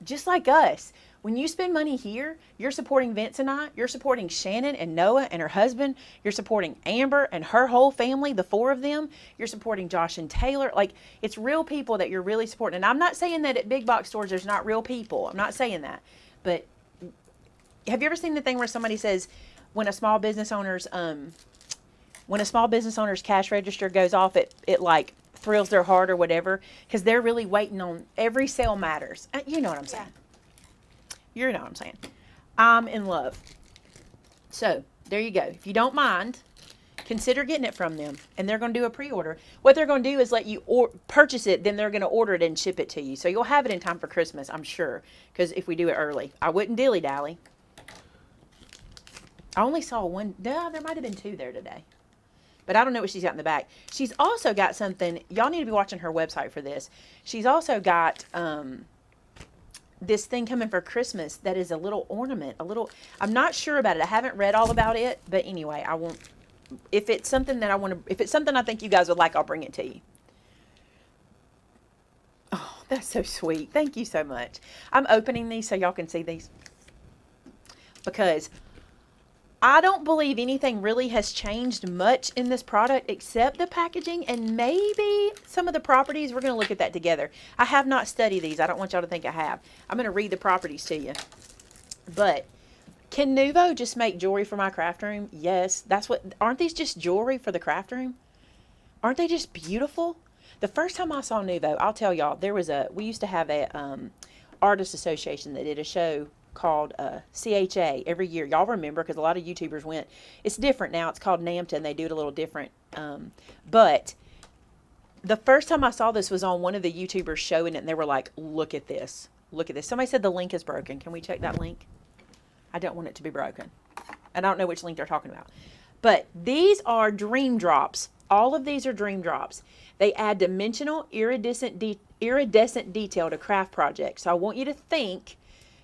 just like us. When you spend money here, you're supporting Vince and I. You're supporting Shannon and Noah and her husband. You're supporting Amber and her whole family, the 4 of them. You're supporting Josh and Taylor. Like, it's real people that you're really supporting. And I'm not saying that at big box stores there's not real people. I'm not saying that. But have you ever seen the thing where somebody says, when a small business owner's cash register goes off, it like thrills their heart or whatever, because they're really waiting on every sale matters. You know what I'm saying? You know what I'm saying? I'm in love. So there you go. If you don't mind, consider getting it from them, and they're going to do a pre-order. What they're going to do is let you purchase it, then they're going to order it and ship it to you. So you'll have it in time for Christmas, I'm sure, because if we do it early, I wouldn't dilly-dally. I only saw one. No, there might have been 2 there today. But I don't know what she's got in the back. She's also got something. Y'all need to be watching her website for this. She's also got this thing coming for Christmas that is a little ornament. I'm not sure about it. I haven't read all about it. But anyway, I won't. If it's something I think you guys would like, I'll bring it to you. Oh, that's so sweet. Thank you so much. I'm opening these so y'all can see these. Because I don't believe anything really has changed much in this product except the packaging and maybe some of the properties. We're going to look at that together. I have not studied these. I don't want y'all to think I have. I'm going to read the properties to you. But can Nuvo just make jewelry for my craft room? Yes. That's what, aren't these just jewelry for the craft room? Aren't they just beautiful? The first time I saw Nuvo, I'll tell y'all, we used to have a artist association that did a show called CHA every year. Y'all remember, because a lot of YouTubers went. It's different now. It's called NAMTA, and they do it a little different. But the first time I saw this was on one of the YouTubers showing it, and they were like, look at this. Look at this. Somebody said the link is broken. Can we check that link? I don't want it to be broken. I don't know which link they're talking about. But these are Dream Drops. All of these are Dream Drops. They add dimensional iridescent detail to craft projects. So I want you to think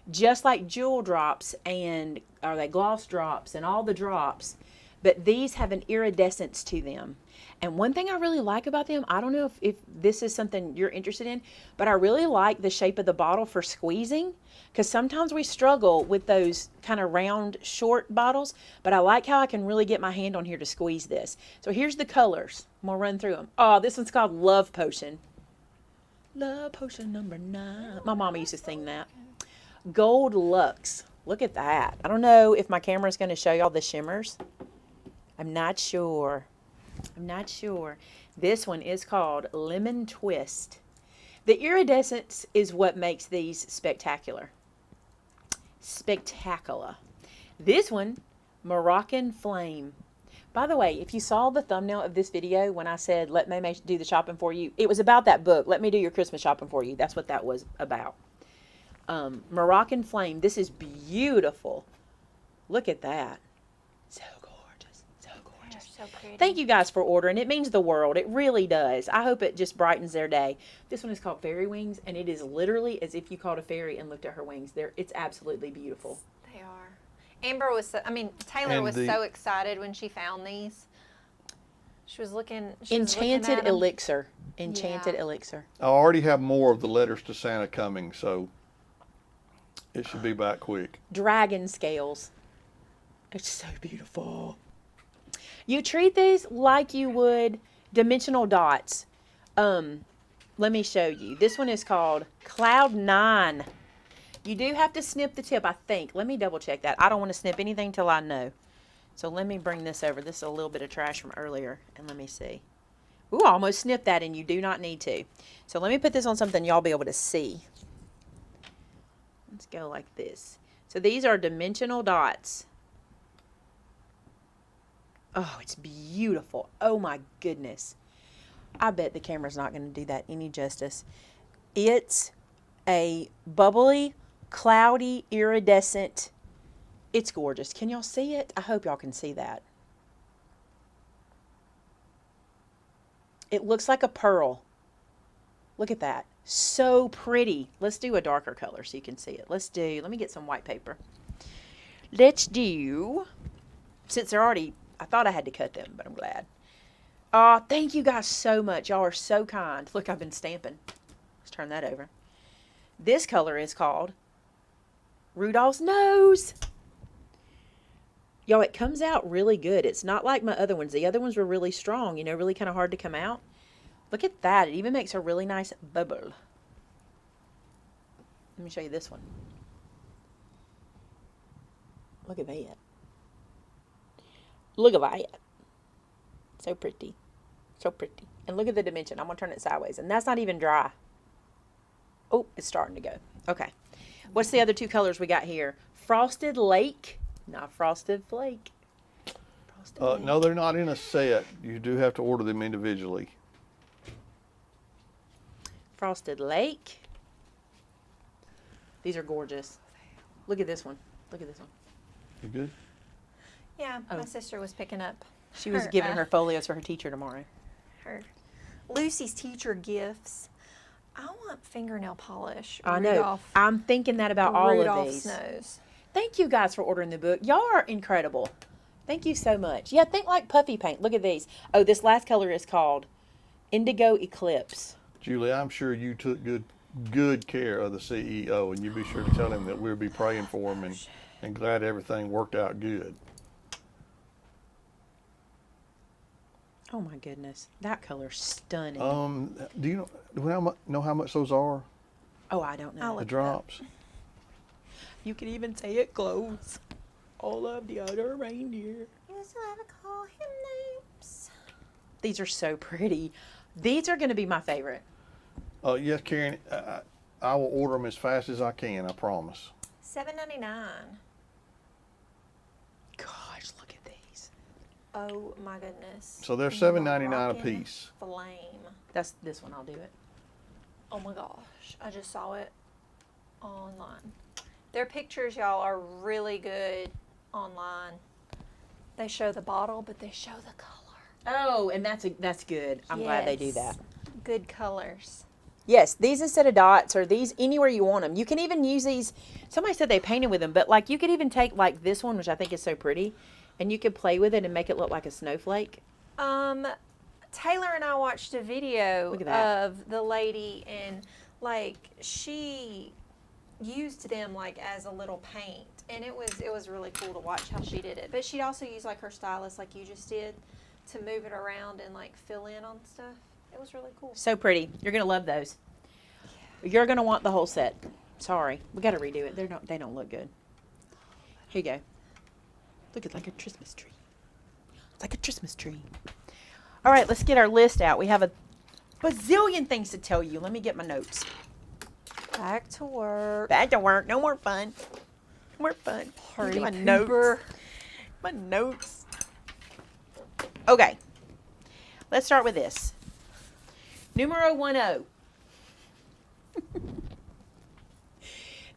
just like jewel drops and are they gloss drops and all the drops, but these have an iridescence to them. And one thing I really like about them, I don't know if this is something you're interested in, but I really like the shape of the bottle for squeezing, because sometimes we struggle with those kind of round, short bottles, but I like how I can really get my hand on here to squeeze this. So here's the colors. I'm going to run through them. Oh, this one's called Love Potion. Love Potion number 9. My mama used to sing that. Gold Luxe. Look at that. I don't know if my camera is going to show y'all the shimmers. I'm not sure. This one is called Lemon Twist. The iridescence is what makes these spectacular. This one, Moroccan Flame. By the way, if you saw the thumbnail of this video when I said, let Maymay do the shopping for you, it was about that book, Let Me Do Your Christmas Shopping For You. That's what that was about. Moroccan Flame. This is beautiful. Look at that. So gorgeous. So gorgeous. So pretty. Thank you guys for ordering. It means the world. It really does. I hope it just brightens their day. This one is called Fairy Wings, and it is literally as if you called a fairy and looked at her wings. It's absolutely beautiful. They are. Amber was, Taylor was so excited when she found these. She was looking. Enchanted Elixir. Enchanted Elixir. I already have more of the letters to Santa coming, so it should be back quick. Dragon Scales. It's so beautiful. You treat these like you would dimensional dots. Let me show you. This one is called Cloud 9. You do have to snip the tip, I think. Let me double check that. I don't want to snip anything till I know. So let me bring this over. This is a little bit of trash from earlier. And let me see. Ooh, I almost snipped that, and you do not need to. So let me put this on something y'all be able to see. Let's go like this. So these are dimensional dots. Oh, it's beautiful. Oh my goodness. I bet the camera's not going to do that any justice. It's a bubbly, cloudy, iridescent. It's gorgeous. Can y'all see it? I hope y'all can see that. It looks like a pearl. Look at that. So pretty. Let's do a darker color so you can see it. Let me get some white paper. Let's do, since they're already, I thought I had to cut them, but I'm glad. Thank you guys so much. Y'all are so kind. Look, I've been stamping. Let's turn that over. This color is called Rudolph's Nose. Y'all, it comes out really good. It's not like my other ones. The other ones were really strong, you know, really kind of hard to come out. Look at that. It even makes a really nice bubble. Let me show you this one. Look at that. Look at that. So pretty. So pretty. And look at the dimension. I'm going to turn it sideways. And that's not even dry. Oh, it's starting to go. Okay. What's the other two colors we got here? Frosted Lake. Not Frosted Flake. Frosted Lake. No, they're not in a set. You do have to order them individually. Frosted Lake. These are gorgeous. Look at this one. Look at this one. You good? Yeah, my sister was picking up. She was giving her folios for her teacher tomorrow. Her Lucy's teacher gifts. I want fingernail polish. I know. I'm thinking that about all of these. Rudolph's Nose. Thank you guys for ordering the book. Y'all are incredible. Thank you so much. Yeah, think like puffy paint. Look at these. Oh, this last color is called Indigo Eclipse. Julie, I'm sure you took good care of the CEO, and you be sure to tell him that we'll be praying for him and glad everything worked out good. Oh my goodness, that color's stunning. Do you know how much those are? Oh, I don't know. I'll The look drops. You can even say it close. All of the other reindeer. You still have to call him names. These are so pretty. These are going to be my favorite. Yes, Karen. I will order them as fast as I can. I promise. $7.99. Gosh, look at these. Oh my goodness. So they're $7.99 a Moroccan piece. Flame. That's this one. I'll do it. Oh my gosh. I just saw it online. Their pictures, y'all, are really good online. They show the bottle, but they show the color. Oh, and that's good. I'm glad they do Yes. that. Good colors. Yes, these instead of dots or these anywhere you want them. You can even use these. Somebody said they painted with them, but like you could even take like this one, which I think is so pretty, and you could play with it and make it look like a snowflake. Taylor and I watched a video Look at that. of the lady, and like she used them like as a little paint, and it was really cool to watch how she did it. But she'd also use like her stylus, like you just did, to move it around and like fill in on stuff. It was really cool. So pretty. You're gonna love those. You're gonna want the whole set. Sorry, we got to redo it. They don't look good. Here you go. Look, it's like a Christmas tree. It's like a Christmas tree. All right, let's get our list out. We have a bazillion things to tell you. Let me get my notes. Back to work. Back to work. No more fun. No more fun. Party my pooper. notes. My notes. Okay. Let's start with this. Numero 10.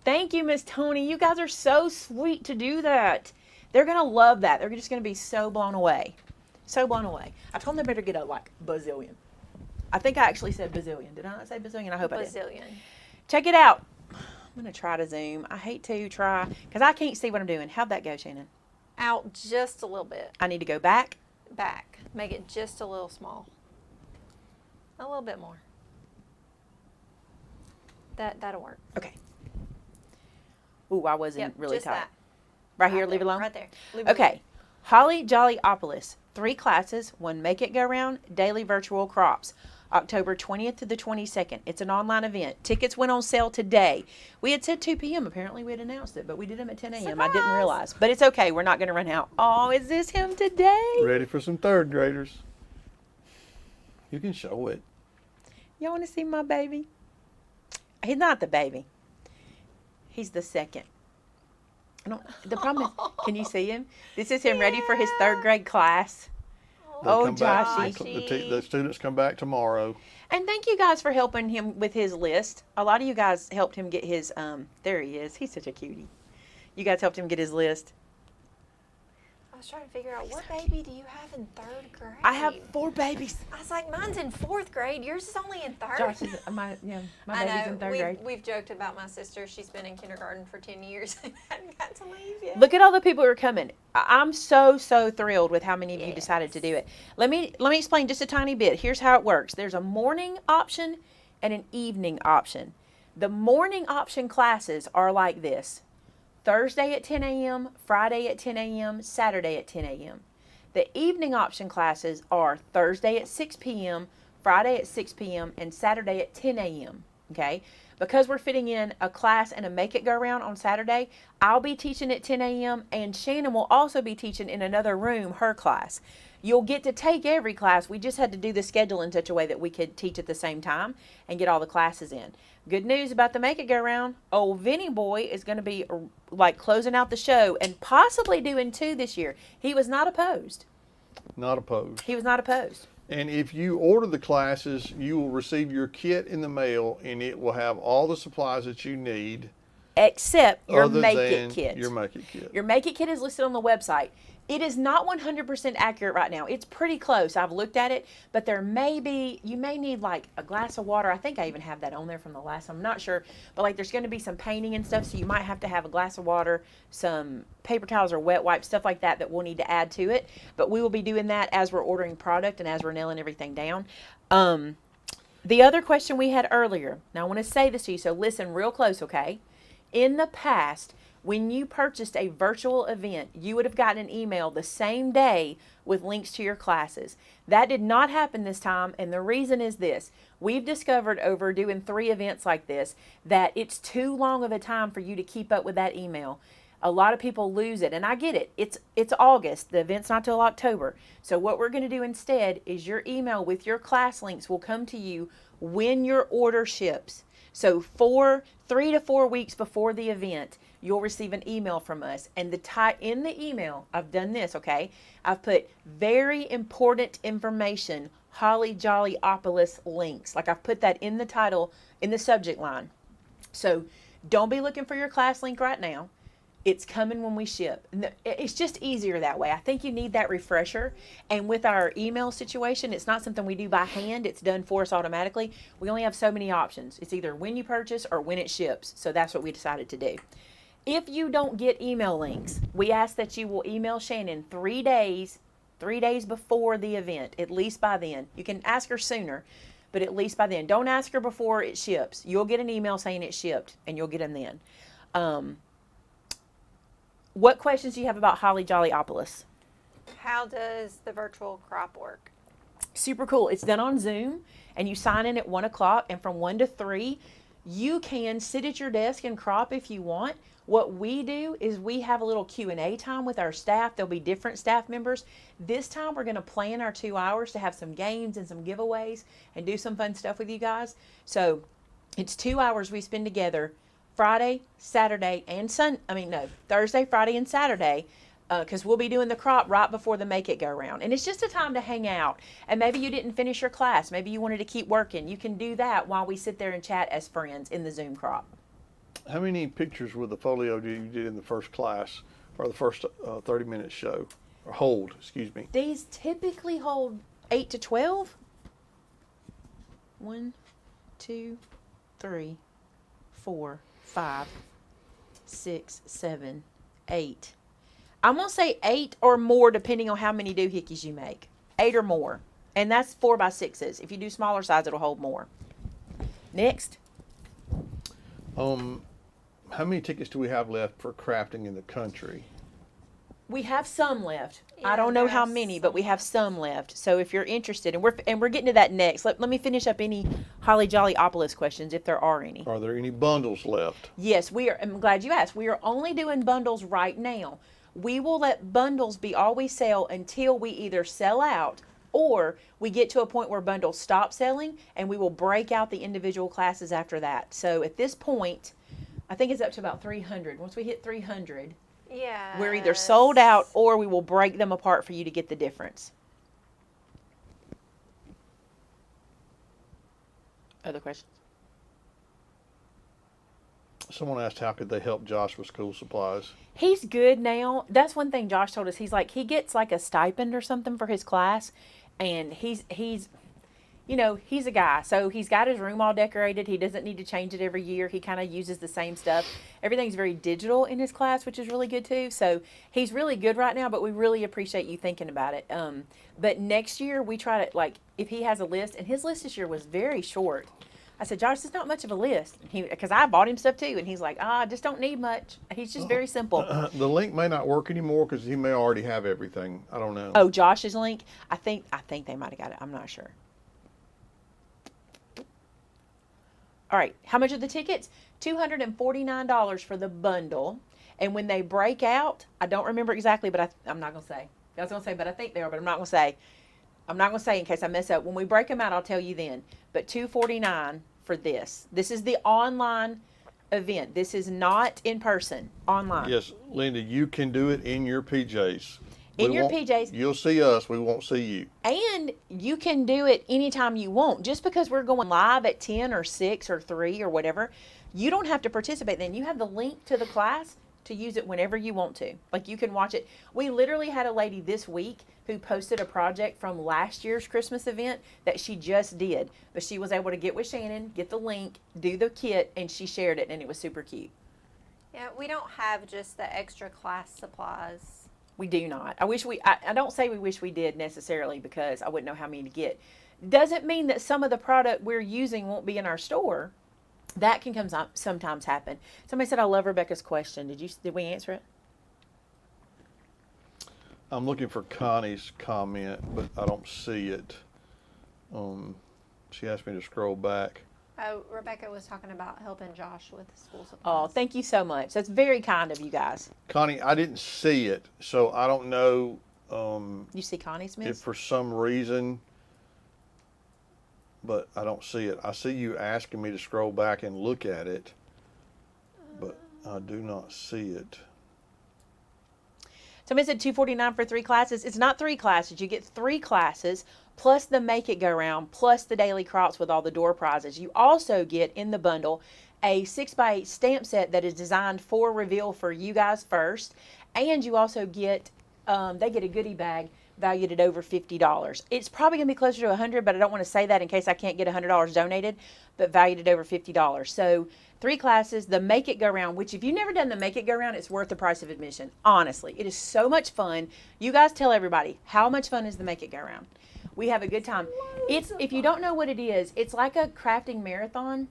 Thank you, Miss Tony. You guys are so sweet to do that. They're going to love that. They're just going to be so blown away. So blown away. I told them they better get a like bazillion. I think I actually said bazillion. Did I not say bazillion? I hope I did. Bazillion. Check it out. I'm going to try to zoom. I hate to try because I can't see what I'm doing. How'd that go, Shannon? Out just a little bit. I need to go back. Back. Make it just a little small. A little bit more. That'll work. Okay. Ooh, I wasn't Yep, really just tight. that. Right here, leave it there, alone? Right there. Leave it Okay. Holly Jollyopolis. 3 classes, 1 Make It Go Round, daily virtual crops. October 20th to the 22nd. It's an online event. Tickets went on sale today. We had said 2 p.m. Apparently we had announced it, but we did them at 10 a.m. I didn't Surprise! realize. But it's okay. We're not going to run out. Oh, is this him today? Ready for some third graders? You can show it. Y'all want to see my baby? He's not the baby. He's the second. The problem is, can you see him? This is him ready for his 3rd grade class. They Oh, come back- Joshy. the students come back tomorrow. And thank you guys for helping him with his list. A lot of you guys helped him get his, there he is. He's such a cutie. You guys helped him get his list. I was trying to figure out what baby do you have in 3rd grade? I have 4 babies. I was like, mine's in 4th grade. Yours is only in 3rd. Josh is, my I baby's know. in 3rd grade. We've joked about my sister. She's been in kindergarten for 10 years and hadn't got to leave yet. Look at all the people who are coming. I'm so thrilled with how many of you decided to do it. Let me explain just a tiny bit. Here's how it works. There's a morning option and an evening option. The morning option classes are like this. Thursday at 10 a.m., Friday at 10 a.m., Saturday at 10 a.m. The evening option classes are Thursday at 6 p.m., Friday at 6 p.m., and Saturday at 10 a.m. Okay? Because we're fitting in a class and a Make It Go Round on Saturday, I'll be teaching at 10 a.m. and Shannon will also be teaching in another room her class. You'll get to take every class. We just had to do the schedule in such a way that we could teach at the same time and get all the classes in. Good news about the Make It Go Round. Old Vinny Boy is going to be like closing out the show and possibly doing 2 this year. He was not opposed. Not opposed. He was not opposed. And if you order the classes, you will receive your kit in the mail, and it will have all the supplies that you need. Except your other Make than It kit. Your Make It kit. Your Make It kit is listed on the website. It is not 100% accurate right now. It's pretty close. I've looked at it, but you may need like a glass of water. I think I even have that on there from the last time. I'm not sure, but like there's going to be some painting and stuff, so you might have to have a glass of water, some paper towels or wet wipes, stuff like that we'll need to add to it. But we will be doing that as we're ordering product and as we're nailing everything down. The other question we had earlier, now I want to say this to you, so listen real close, okay? In the past, When you purchased a virtual event, you would have gotten an email the same day with links to your classes. That did not happen this time, and the reason is this. We've discovered over doing 3 events like this that it's too long of a time for you to keep up with that email. A lot of people lose it, and I get it. It's August. The event's not till October. So what we're going to do instead is your email with your class links will come to you when your order ships. So 3 to 4 weeks before the event, you'll receive an email from us. And in the email, I've done this, okay? I've put very important information, Holly Jollyopolis links. Like I've put that in the title, in the subject line. So don't be looking for your class link right now. It's coming when we ship. It's just easier that way. I think you need that refresher. And with our email situation, it's not something we do by hand. It's done for us automatically. We only have so many options. It's either when you purchase or when it ships. So that's what we decided to do. If you don't get email links, we ask that you will email Shannon 3 days before the event, at least by then. You can ask her sooner, but at least by then. Don't ask her before it ships. You'll get an email saying it shipped, and you'll get them then. What questions do you have about Holly Jollyopolis? How does the virtual crop work? Super cool. It's done on Zoom, and you sign in at 1 o'clock, and from 1 to 3, you can sit at your desk and crop if you want. What we do is we have a little Q&A time with our staff. There'll be different staff members. This time we're going to plan our 2 hours to have some games and some giveaways and do some fun stuff with you guys. So it's 2 hours we spend together Friday, Saturday, and Thursday, Friday, and Saturday, because we'll be doing the crop right before the Make It go round. And it's just a time to hang out. And maybe you didn't finish your class. Maybe you wanted to keep working. You can do that while we sit there and chat as friends in the Zoom crop. How many pictures with the folio did you do in the first class or the first 30-minute show? Or hold, excuse me. These typically hold 8 to 12. 1, 2, 3, 4, 5, 6, 7, 8. I'm going to say 8 or more depending on how many doohickeys you make. 8 or more. And that's 4x6s. If you do smaller size, it'll hold more. Next. How many tickets do we have left for crafting in the country? We have some left. Yeah, I don't know how there's many, some but we have some left. So if you're interested, and we're getting to that next. Let me finish up any Holly Jollyopolis questions if there are any. Are there any bundles left? Yes, we are. I'm glad you asked. We are only doing bundles right now. We will let bundles be all we sell until we either sell out or we get to a point where bundles stop selling, and we will break out the individual classes after that. So at this point, I think it's up to about 300. Once we hit 300, Yeah. we're either sold out or we will break them apart for you to get the difference. Other questions? Someone asked how could they help Josh with school supplies. He's good now. That's one thing Josh told us. He gets like a stipend or something for his class, and he's a guy. So he's got his room all decorated. He doesn't need to change it every year. He kind of uses the same stuff. Everything's very digital in his class, which is really good too. So he's really good right now, but we really appreciate you thinking about it. But next year we try to, like, if he has a list, and his list this year was very short. I said, Josh, it's not much of a list. Because I bought him stuff too, and he's like, I just don't need much. He's just very simple. The link may not work anymore because he may already have everything. I don't know. Oh, Josh's link? I think they might have got it. I'm not sure. All right, how much are the tickets? $249 for the bundle. And when they break out, I don't remember exactly, but I'm not going to say. I was going to say, but I think they are, but I'm not going to say. I'm not going to say in case I mess up. When we break them out, I'll tell you then. But $249 for this. This is the online event. This is not in person, online. Yes, Linda, you can do it in your PJs. In your PJs. You'll see us. We won't see you. And you can do it anytime you want. Just because we're going live at 10 or 6 or 3 or whatever, you don't have to participate then. You have the link to the class to use it whenever you want to. Like, you can watch it. We literally had a lady this week who posted a project from last year's Christmas event that she just did. But she was able to get with Shannon, get the link, do the kit, and she shared it, and it was super cute. Yeah, we don't have just the extra class supplies. We do not. I don't say we wish we did necessarily because I wouldn't know how many to get. Doesn't mean that some of the product we're using won't be in our store. That can sometimes happen. Somebody said, I love Rebecca's question. Did we answer it? I'm looking for Connie's comment, but I don't see it. She asked me to scroll back. Oh, Rebecca was talking about helping Josh with school supplies. Oh, thank you so much. That's very kind of you guys. Connie, I didn't see it, so I don't know You see Connie's if miss? for some reason, but I don't see it. I see you asking me to scroll back and look at it, but I do not see it. Somebody said $249 for 3 classes. It's not 3 classes. You get 3 classes plus the Make It Go Round plus the daily crops with all the door prizes. You also get in the bundle a 6x8 stamp set that is designed for reveal for you guys first, and you also get they get a goodie bag valued at over $50. It's probably going to be closer to $100, but I don't want to say that in case I can't get $100 donated, but valued at over $50. So 3 classes, the Make It Go Round, which if you've never done the Make It Go Round, it's worth the price of admission. Honestly, it is so much fun. You guys tell everybody, how much fun is the Make It Go Round? We have a good time. If you don't know what it is, it's like a crafting marathon,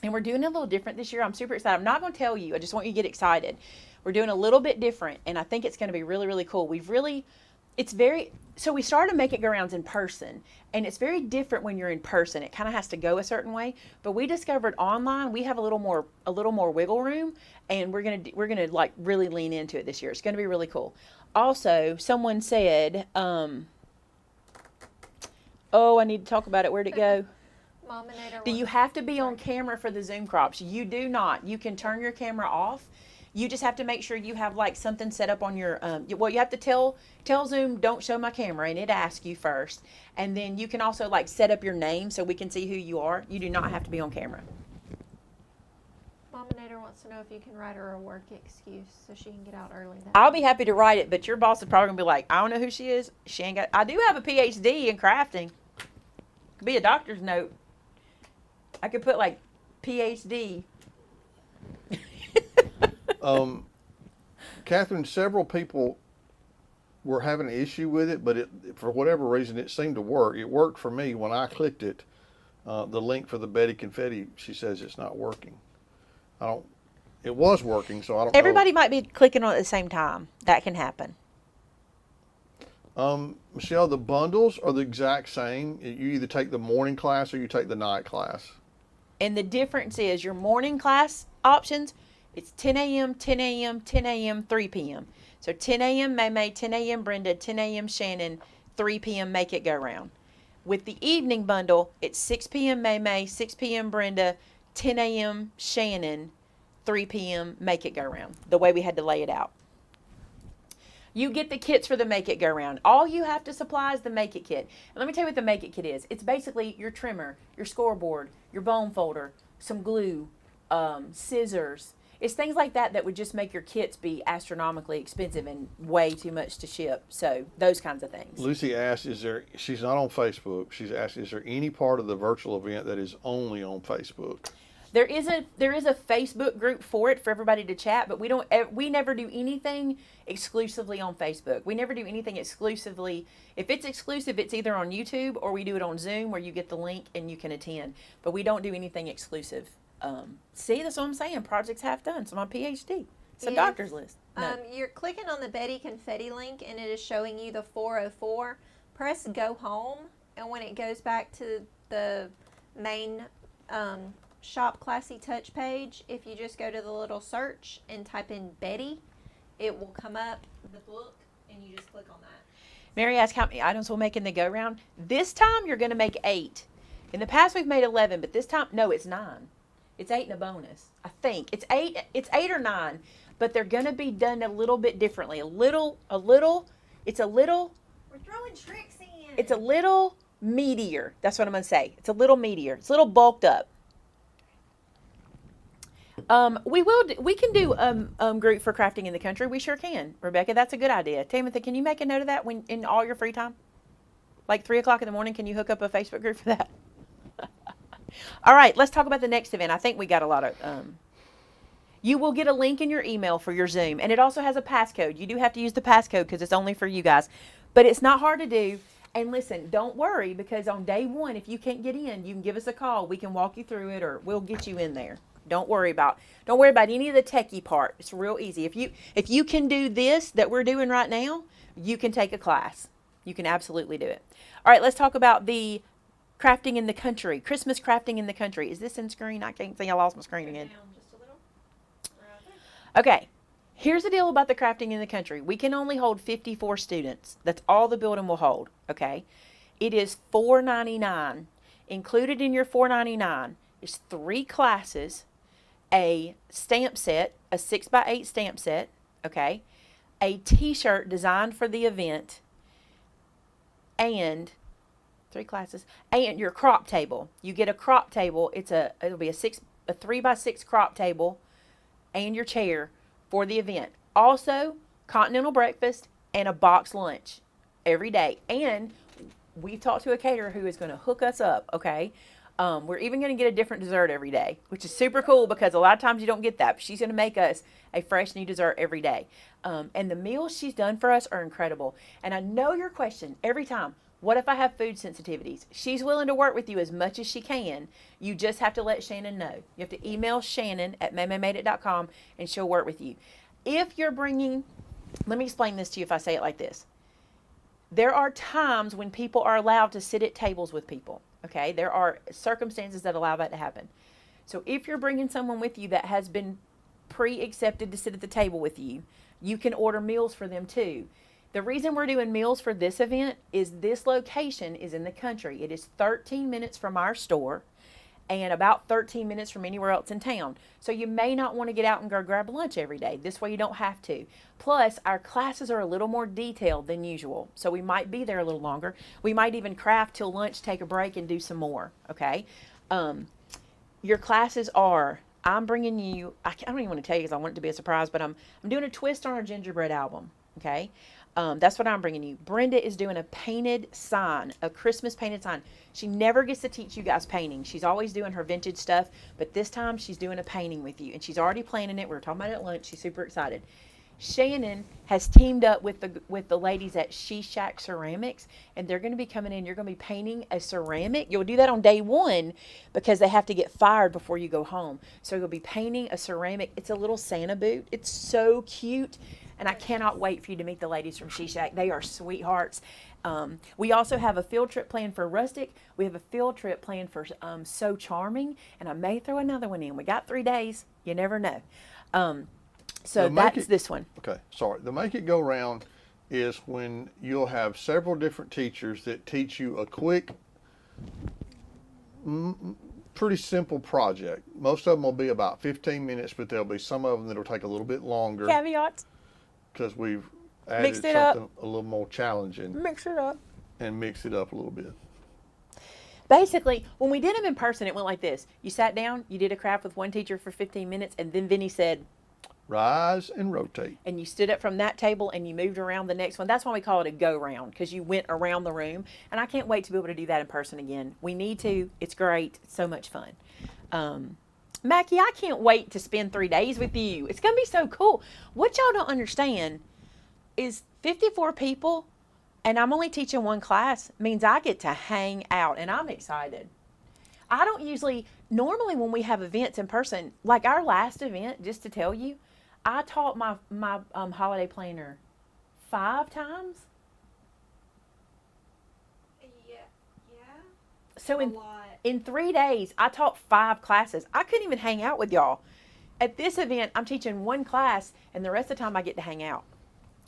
and we're doing it a little different this year. I'm super excited. I'm not going to tell you. I just want you to get excited. We're doing a little bit different, and I think it's going to be really, really cool. So we started to Make It Go Rounds in person, and it's very different when you're in person. It kind of has to go a certain way, but we discovered online we have a little more wiggle room, and we're gonna like really lean into it this year. It's going to be really cool. Also, someone said, oh, I need to talk about it. Where'd it go? Do you have to be on camera for the Zoom crops? You do not. You can turn your camera off. You just have to make sure you have like something set up on your, well, you have to tell Zoom, don't show my camera, and it asks you first. And then you can also like set up your name so we can see who you are. You do not have to be on camera. Mominator wants to know if you can write her a work excuse so she can get out early. I'll be happy to write it, but your boss is probably gonna be like, I don't know who she is. She ain't got, I do have a PhD in crafting. Could be a doctor's note. I could put like PhD. Catherine, several people were having an issue with it, but for whatever reason, it seemed to work. It worked for me when I clicked it. The link for the Betty Confetti, she says it's not working. It was working, so I don't know. Everybody might be clicking on it at the same time. That can happen. Michelle, the bundles are the exact same. You either take the morning class or you take the night class. And the difference is your morning class options, it's 10 a.m., 10 a.m., 10 a.m., 3 p.m. So 10 a.m. Maymay, 10 a.m. Brenda, 10 a.m. Shannon, 3 p.m. Make It Go Round. With the evening bundle, it's 6 p.m. Maymay, 6 p.m. Brenda, 10 a.m. Shannon, 3 p.m. Make It Go Round, the way we had to lay it out. You get the kits for the Make It Go Round. All you have to supply is the Make It kit. And let me tell you what the Make It kit is. It's basically your trimmer, your scoreboard, your bone folder, some glue, scissors. It's things like that would just make your kits be astronomically expensive and way too much to ship. So those kinds of things. Lucy asked, she's not on Facebook. She's asked, is there any part of the virtual event that is only on Facebook? There is a Facebook group for it for everybody to chat, but we never do anything exclusively on Facebook. We never do anything exclusively. If it's exclusive, it's either on YouTube or we do it on Zoom where you get the link and you can attend. But we don't do anything exclusive. See, that's what I'm saying. Project's half done. So my PhD. It's a doctor's list. No. You're clicking on the Betty Confetti link and it is showing you the 404. Press go home, and when it goes back to the main Shop Classy Touch page, if you just go to the little search and type in Betty, it will come up the book and you just click on that. Mary asked how many items we'll make in the go round. This time you're going to make 8. In the past we've made 11, but this time, no, it's 9. It's 8 and a bonus. I think it's 8 or 9, but they're going to be done a little bit differently. We're throwing tricks in. It's a little meatier. That's what I'm going to say. It's a little meatier. It's a little bulked up. We can do group for crafting in the country. We sure can, Rebecca. That's a good idea. Timothy, can you make a note of that when in all your free time? Like 3 o'clock in the morning, can you hook up a Facebook group for that? All right, let's talk about the next event. I think we got a lot of. You will get a link in your email for your Zoom, and it also has a passcode. You do have to use the passcode because it's only for you guys, but it's not hard to do. And listen, don't worry, because on day one, if you can't get in, you can give us a call. We can walk you through it, or we'll get you in there. Don't worry about any of the techie part. It's real easy. If you can do this that we're doing right now, you can take a class. You can absolutely do it. All right, let's talk about the crafting in the country. Christmas crafting in the country. Is this in screen? I can't see. I lost my screen again. Down just a little. Right there. Okay. Here's the deal about the crafting in the country. We can only hold 54 students. That's all the building will hold, okay? It is $4.99. Included in your $4.99 is 3 classes, a stamp set, a 6x8 stamp set, okay? A t-shirt designed for the event, and 3 classes, and your crop table. You get a crop table. It'll be a 3x6 crop table, and your chair for the event. Also, continental breakfast and a box lunch every day. And we've talked to a caterer who is going to hook us up, okay? We're even going to get a different dessert every day, which is super cool because a lot of times you don't get that. But she's going to make us a fresh new dessert every day. And the meals she's done for us are incredible. And I know your question every time, what if I have food sensitivities? She's willing to work with you as much as she can. You just have to let Shannon know. You have to email Shannon at maymaymadeit.com and she'll work with you. If you're bringing, let me explain this to you if I say it like this. There are times when people are allowed to sit at tables with people, okay? There are circumstances that allow that to happen. So if you're bringing someone with you that has been pre-accepted to sit at the table with you, you can order meals for them too. The reason we're doing meals for this event is this location is in the country. It is 13 minutes from our store and about 13 minutes from anywhere else in town. So you may not want to get out and go grab lunch every day. This way you don't have to. Plus, our classes are a little more detailed than usual. So we might be there a little longer. We might even craft till lunch, take a break, and do some more, okay? Your classes are, I'm bringing you, I don't even want to tell you because I want it to be a surprise, but I'm doing a twist on our gingerbread album, okay? That's what I'm bringing you. Brenda is doing a painted sign, a Christmas painted sign. She never gets to teach you guys painting. She's always doing her vintage stuff, but this time she's doing a painting with you, and she's already planning it. We were talking about it at lunch. She's super excited. Shannon has teamed up with the ladies at She Shack Ceramics, and they're going to be coming in. You're going to be painting a ceramic. You'll do that on day one because they have to get fired before you go home. So you'll be painting a ceramic. It's a little Santa boot. It's so cute. And I cannot wait for you to meet the ladies from She Shack. They are sweethearts. We also have a field trip planned for Rustic. We have a field trip planned for So Charming. And I may throw another one in. We got 3 days. You never know. So that's this one. Okay, sorry. The Make It Go Round is when you'll have several different teachers that teach you a quick, pretty simple project. Most of them will be about 15 minutes, but there'll be some of them that'll take a little bit longer. Caveats. Because we've added Mixed it something up. a little more challenging Mix it up. and mix it up a little bit. Basically, when we did them in person, it went like this. You sat down, you did a craft with one teacher for 15 minutes, and then Vinny said, Rise and rotate. and you stood up from that table and you moved around the next one. That's why we call it a go round, because you went around the room. And I can't wait to be able to do that in person again. We need to. It's great. It's so much fun. Mackie, I can't wait to spend 3 days with you. It's going to be so cool. What y'all don't understand is 54 people, and I'm only teaching one class, means I get to hang out, and I'm excited. I don't usually, normally when we have events in person, like our last event, just to tell you, I taught my holiday planner 5 times. Yeah. So A lot. in 3 days, I taught 5 classes. I couldn't even hang out with y'all. At this event, I'm teaching one class, and the rest of the time I get to hang out.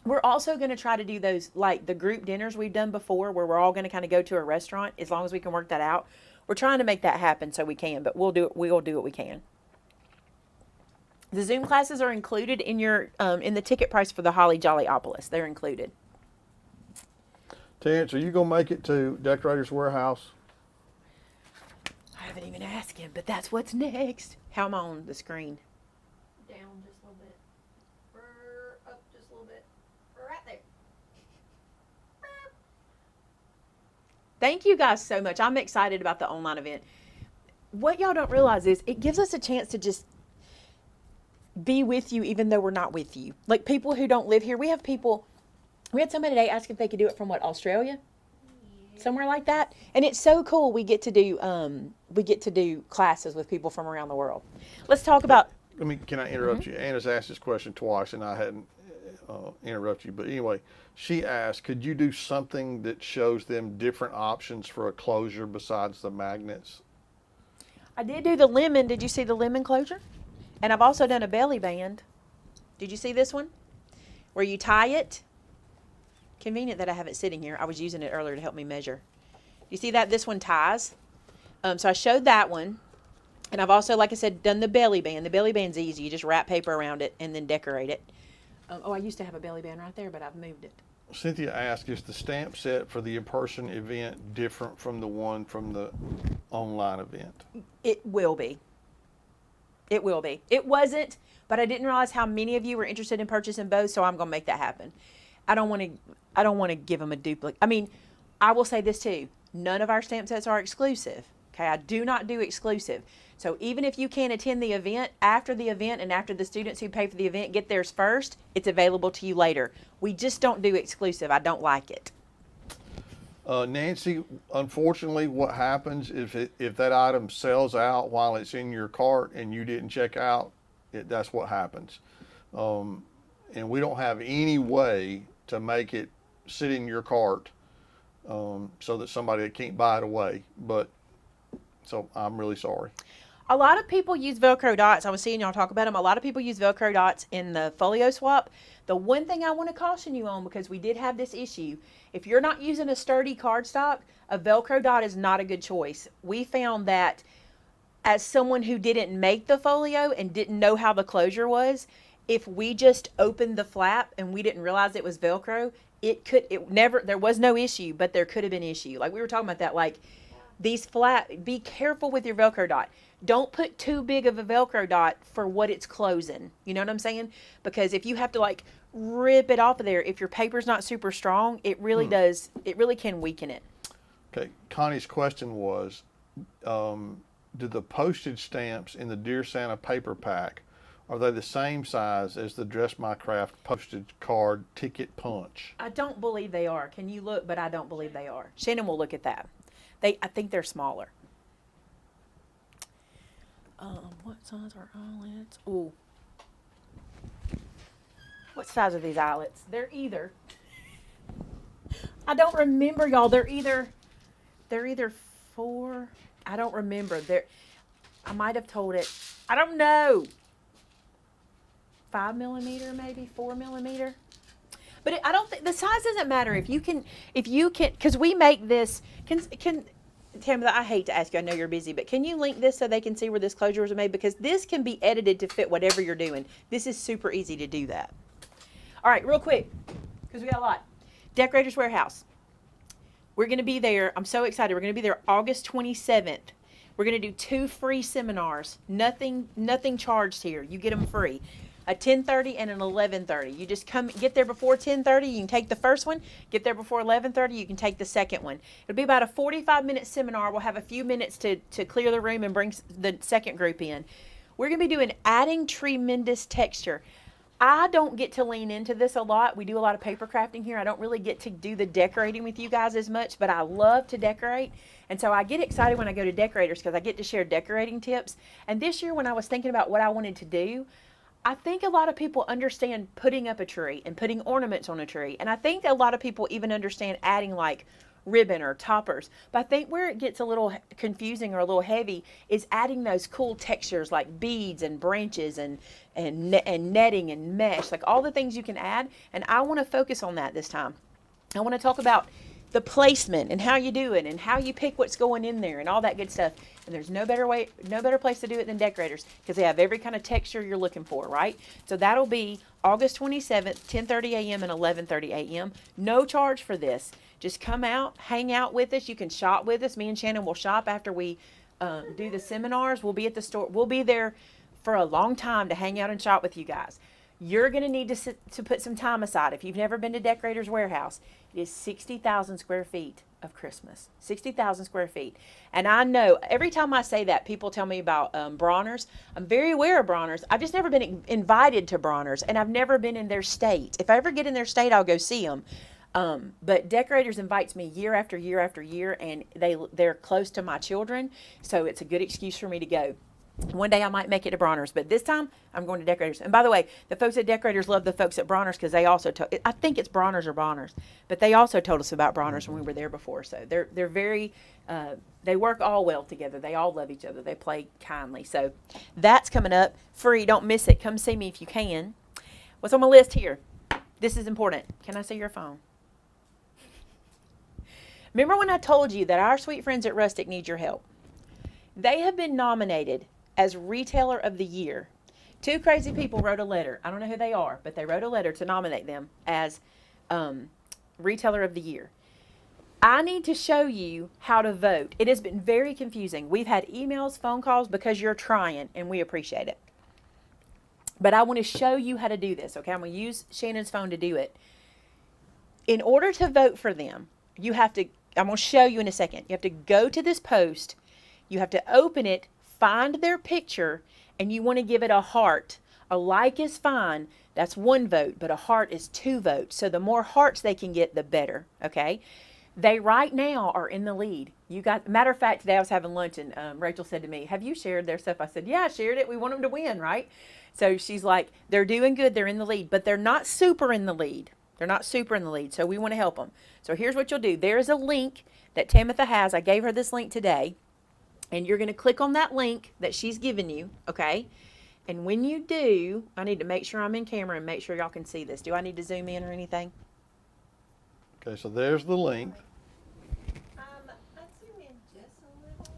We're also going to try to do those, like the group dinners we've done before, where we're all going to kind of go to a restaurant, as long as we can work that out. We're trying to make that happen so we can, but we'll do what we can. The Zoom classes are included in your in the ticket price for the Holly Jollyopolis. They're included. Terrence, are you going to make it to Decorator's Warehouse? I haven't even asked him, but that's what's next. How am I on the screen? Down just a little bit. Up just a little bit. Right there. Thank you guys so much. I'm excited about the online event. What y'all don't realize is it gives us a chance to just be with you even though we're not with you. Like people who don't live here. We had somebody today ask if they could do it from Australia? somewhere like that. And it's so cool. We get to do classes with people from around the world. Let's talk about. Can I interrupt you? Anna's asked this question twice, and I hadn't interrupted you. But anyway, she asked, could you do something that shows them different options for a closure besides the magnets? I did do the lemon. Did you see the lemon closure? And I've also done a belly band. Did you see this one? Where you tie it. Convenient that I have it sitting here. I was using it earlier to help me measure. You see that? This one ties. So I showed that one. And I've also, like I said, done the belly band. The belly band's easy. You just wrap paper around it and then decorate it. I used to have a belly band right there, but I've moved it. Cynthia asked, is the stamp set for the in-person event different from the one from the online event? It will be. It will be. It wasn't, but I didn't realize how many of you were interested in purchasing both, so I'm going to make that happen. I don't want to give them a duplicate. I mean, I will say this too. None of our stamp sets are exclusive. Okay, I do not do exclusive. So even if you can't attend the event, after the event and after the students who pay for the event get theirs first, it's available to you later. We just don't do exclusive. I don't like it. Nancy, unfortunately, what happens if that item sells out while it's in your cart and you didn't check out, that's what happens. And we don't have any way to make it sit in your cart so that somebody can't buy it away. So I'm really sorry. A lot of people use Velcro dots. I was seeing y'all talk about them. A lot of people use Velcro dots in the folio swap. The one thing I want to caution you on, because we did have this issue, if you're not using a sturdy cardstock, a Velcro dot is not a good choice. We found that as someone who didn't make the folio and didn't know how the closure was, if we just opened the flap and we didn't realize it was Velcro, there was no issue, but there could have been issue. Like we were talking about that, like these be careful with your Velcro dot. Don't put too big of a Velcro dot for what it's closing. You know what I'm saying? Because if you have to like rip it off of there, if your paper's not super strong, it really can weaken it. Okay, Connie's question was, do the postage stamps in the Dear Santa paper pack, are they the same size as the Dress My Craft postage card ticket punch? I don't believe they are. Can you look? But I don't believe they are. Shannon will look at that. I think they're smaller. What size are eyelets? Ooh. What size are these eyelets? They're either, I don't remember, y'all. They're either 4. I don't remember. I might have told it. I don't know. 5 millimeter, maybe 4 millimeter. But I don't think the size doesn't matter. If you can, because we make this. Can Tamara, I hate to ask you, I know you're busy, but can you link this so they can see where this closure was made? Because this can be edited to fit whatever you're doing. This is super easy to do that. All right, real quick, because we got a lot. Decorators Warehouse. We're going to be there. I'm so excited. We're going to be there August 27th. We're going to do 2 free seminars. Nothing charged here. You get them free. A 10:30 and an 11:30. You just get there before 10:30. You can take the first one. Get there before 11:30. You can take the second one. It'll be about a 45-minute seminar. We'll have a few minutes to clear the room and bring the second group in. We're going to be doing adding tremendous texture. I don't get to lean into this a lot. We do a lot of paper crafting here. I don't really get to do the decorating with you guys as much, but I love to decorate. And so I get excited when I go to decorators because I get to share decorating tips. And this year when I was thinking about what I wanted to do, I think a lot of people understand putting up a tree and putting ornaments on a tree. And I think a lot of people even understand adding like ribbon or toppers. But I think where it gets a little confusing or a little heavy is adding those cool textures like beads and branches and netting and mesh, like all the things you can add. And I want to focus on that this time. I want to talk about the placement and how you do it and how you pick what's going in there and all that good stuff. And there's no better place to do it than decorators because they have every kind of texture you're looking for, right? So that'll be August 27th, 10:30 a.m. and 11:30 a.m. No charge for this. Just come out, hang out with us. You can shop with us. Me and Shannon will shop after we do the seminars. We'll be at the store. We'll be there for a long time to hang out and shop with you guys. You're going to need to put some time aside. If you've never been to Decorators Warehouse, it is 60,000 square feet of Christmas. 60,000 square feet. And I know every time I say that, people tell me about Bronner's. I'm very aware of Bronner's. I've just never been invited to Bronner's, and I've never been in their state. If I ever get in their state, I'll go see them. But Decorators invites me year after year after year, and they're close to my children, so it's a good excuse for me to go. One day I might make it to Bronner's, but this time I'm going to Decorators. And by the way, the folks at Decorators love the folks at Bronner's because they also I think it's Bronner's or Bronner's, but they also told us about Bronner's when we were there before. So they're very they work all well together. They all love each other. They play kindly. So that's coming up. Free, don't miss it. Come see me if you can. What's on my list here? This is important. Can I see your phone? Remember when I told you that our sweet friends at Rustic need your help? They have been nominated as Retailer of the Year. Two crazy people wrote a letter. I don't know who they are, but they wrote a letter to nominate them as Retailer of the Year. I need to show you how to vote. It has been very confusing. We've had emails, phone calls, because you're trying, and we appreciate it. But I want to show you how to do this, okay? I'm going to use Shannon's phone to do it. In order to vote for them, you have to, I'm going to show you in a second. You have to go to this post. You have to open it, find their picture, and you want to give it a heart. A like is fine. That's 1 vote, but a heart is 2 votes. So the more hearts they can get, the better, okay? They right now are in the lead. Matter of fact, today I was having lunch and Rachel said to me, have you shared their stuff? I said, yeah, I shared it. We want them to win, right? So she's like, they're doing good. They're in the lead, but they're not super in the lead. They're not super in the lead, so we want to help them. So here's what you'll do. There is a link that Tamitha has. I gave her this link today, and you're going to click on that link that she's given you, okay? And when you do, I need to make sure I'm in camera and make sure y'all can see this. Do I need to zoom in or anything? Okay, so there's the link. I'd zoom in just a little.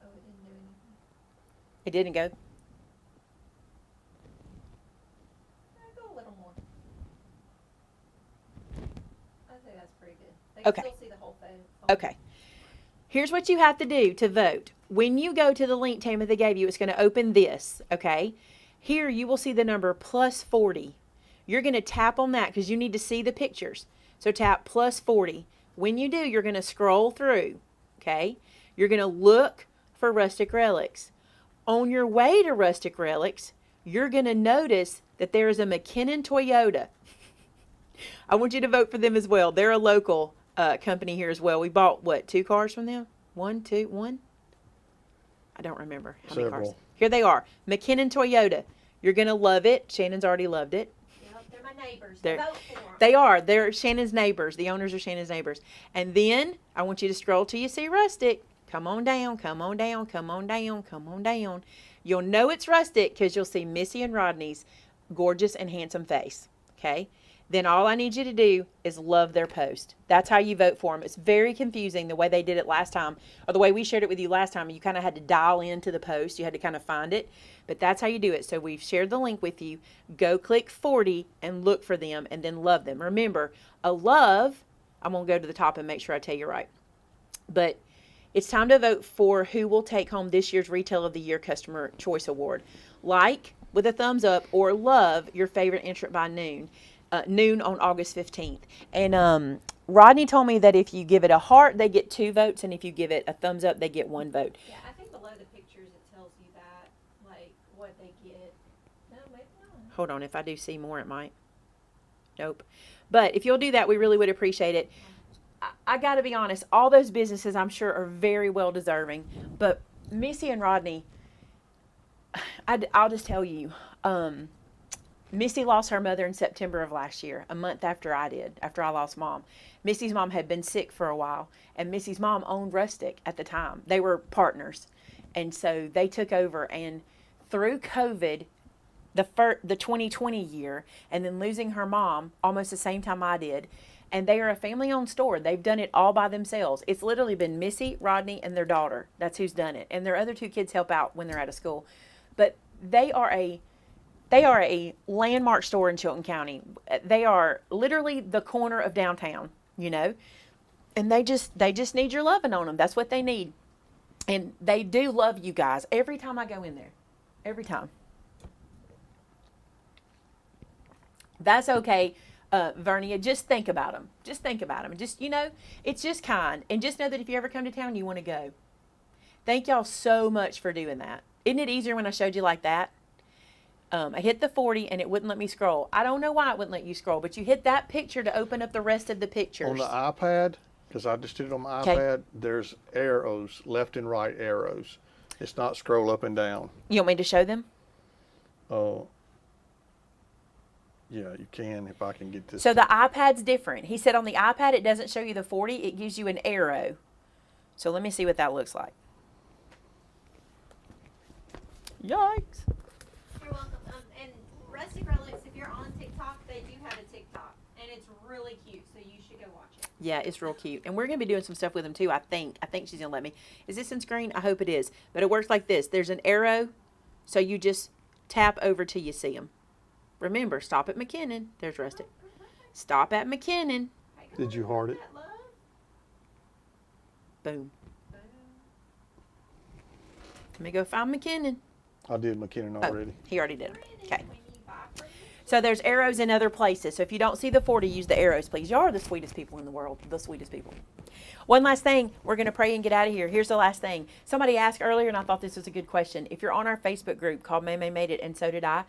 Oh, it didn't do anything. It didn't go? Go a little more. I'd say that's pretty good. They Okay. can still see the whole phone. Okay. Here's what you have to do to vote. When you go to the link Tamitha gave you, it's going to open this, okay? Here you will see the number +40. You're going to tap on that because you need to see the pictures. So tap +40. When you do, you're going to scroll through, okay? You're going to look for Rustic Relics. On your way to Rustic Relics, you're going to notice that there is a McKinnon Toyota. I want you to vote for them as well. They're a local company here as well. We bought, 2 cars from them? 1, 2, 1? I don't remember how many cars. Several. Here they are. McKinnon Toyota. You're going to love it. Shannon's already loved it. Yep, they're my neighbors. They're- Vote for them. They are. They're Shannon's neighbors. The owners are Shannon's neighbors. And then I want you to scroll till you see Rustic. Come on down, come on down, come on down, come on down. You'll know it's Rustic because you'll see Missy and Rodney's gorgeous and handsome face. Okay? Then all I need you to do is love their post. That's how you vote for them. It's very confusing the way they did it last time, or the way we shared it with you last time. You kind of had to dial into the post. You had to kind of find it. But that's how you do it. So we've shared the link with you. Go click 40 and look for them and then love them. Remember, a love, I'm going to go to the top and make sure I tell you right. But it's time to vote for who will take home this year's Retail of the Year Customer Choice Award. Like with a thumbs up, or love your favorite entrant by noon. Noon on August 15th. And Rodney told me that if you give it a heart, they get 2 votes, and if you give it a thumbs up, they get 1 vote. Yeah, I think below the pictures it tells you that, like, what they get. No, maybe not. Hold on, if I do see more, it might. Nope. But if you'll do that, we really would appreciate it. I got to be honest, all those businesses I'm sure are very well deserving. But Missy and Rodney, I'll just tell you, Missy lost her mother in September of last year, a month after I did, after I lost Mom. Missy's mom had been sick for a while, and Missy's mom owned Rustic at the time. They were partners, and so they took over. And through COVID, the 2020 year, and then losing her mom almost the same time I did, and they are a family-owned store. They've done it all by themselves. It's literally been Missy, Rodney, and their daughter. That's who's done it. And their other 2 kids help out when they're out of school. But they are a landmark store in Chilton County. They are literally the corner of downtown, you know, and they just need your loving on them. That's what they need. And they do love you guys every time I go in there, every time. That's okay. Vernia, just think about them. Just think about them. Just, you know, it's just kind. And just know that if you ever come to town, you want to go. Thank y'all so much for doing that. Isn't it easier when I showed you like that? I hit the 40 and it wouldn't let me scroll. I don't know why it wouldn't let you scroll, but you hit that picture to open up the rest of the pictures. On the iPad, because I just did it on my Okay. iPad, there's arrows, left and right arrows. It's not scroll up and down. You want me to show them? Oh, yeah, you can if I can get this. So the iPad's different. He said on the iPad it doesn't show you the 40, it gives you an arrow. So let me see what that looks like. Yikes. You're welcome. And Rustic Relics, if you're on TikTok, they do have a TikTok, and it's really cute. So you should go watch it. Yeah, it's real cute. And we're going to be doing some stuff with them too, I think. I think she's going to let me. Is this in screen? I hope it is. But it works like this. There's an arrow, so you just tap over till you see them. Remember, stop at McKinnon. There's Rustic. Stop at McKinnon. Did you heart it? Boom. Let me go find McKinnon. I did McKinnon already. He already did. Okay. So there's arrows in other places. So if you don't see the 40, use the arrows, please. Y'all are the sweetest people in the world. The sweetest people. One last thing. We're going to pray and get out of here. Here's the last thing. Somebody asked earlier, and I thought this was a good question. If you're on our Facebook group called Maymay Made It, and so did I,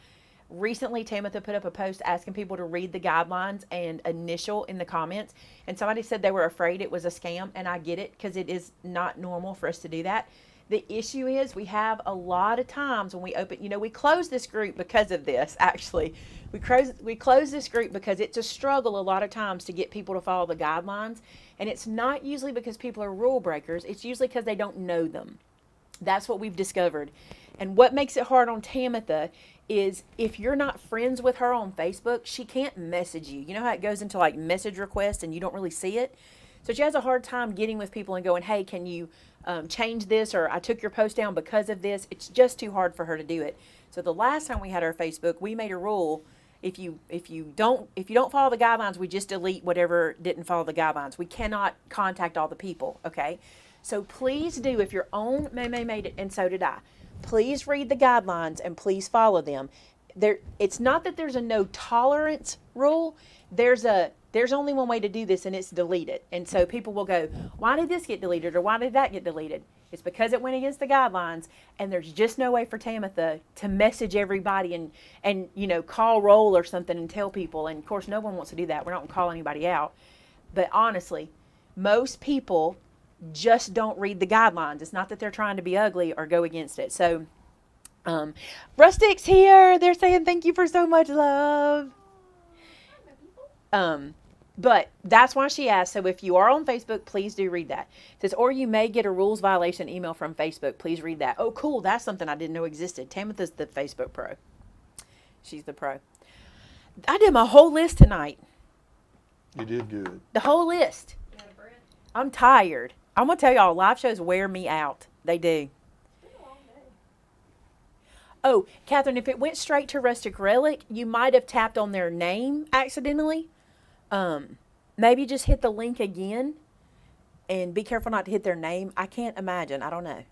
recently Tamitha put up a post asking people to read the guidelines and initial in the comments. And somebody said they were afraid it was a scam, and I get it because it is not normal for us to do that. The issue is we have a lot of times when we open, we close this group because of this, actually. We close this group because it's a struggle a lot of times to get people to follow the guidelines. And it's not usually because people are rule breakers. It's usually because they don't know them. That's what we've discovered. And what makes it hard on Tamitha is if you're not friends with her on Facebook, she can't message you. You know how it goes into like message requests and you don't really see it? So she has a hard time getting with people and going, hey, can you change this, or I took your post down because of this. It's just too hard for her to do it. So the last time we had our Facebook, we made a rule: if you don't follow the guidelines, we just delete whatever didn't follow the guidelines. We cannot contact all the people. Okay, so please do, if you're on Maymay Made It, and so did I, please read the guidelines and please follow them. It's not that there's a no tolerance rule. There's only one way to do this, and it's delete it. And so people will go, why did this get deleted, or why did that get deleted? It's because it went against the guidelines, and there's just no way for Tamitha to message everybody and call roll or something and tell people. And of course, no one wants to do that. We're not going to call anybody out. But honestly, most people just don't read the guidelines. It's not that they're trying to be ugly or go against it. So, Rustic's here. They're saying thank you for so much love. But that's why she asked. So if you are on Facebook, please do read that. It says, or you may get a rules violation email from Facebook. Please read that. Oh, cool. That's something I didn't know existed. Tamitha's the Facebook pro. She's the pro. I did my whole list tonight. You did good. The whole list. I'm tired. I'm going to tell y'all, live shows wear me out. They do. Oh, Catherine, if it went straight to Rustic Relic, you might have tapped on their name accidentally. Maybe just hit the link again and be careful not to hit their name. I can't imagine. I don't know.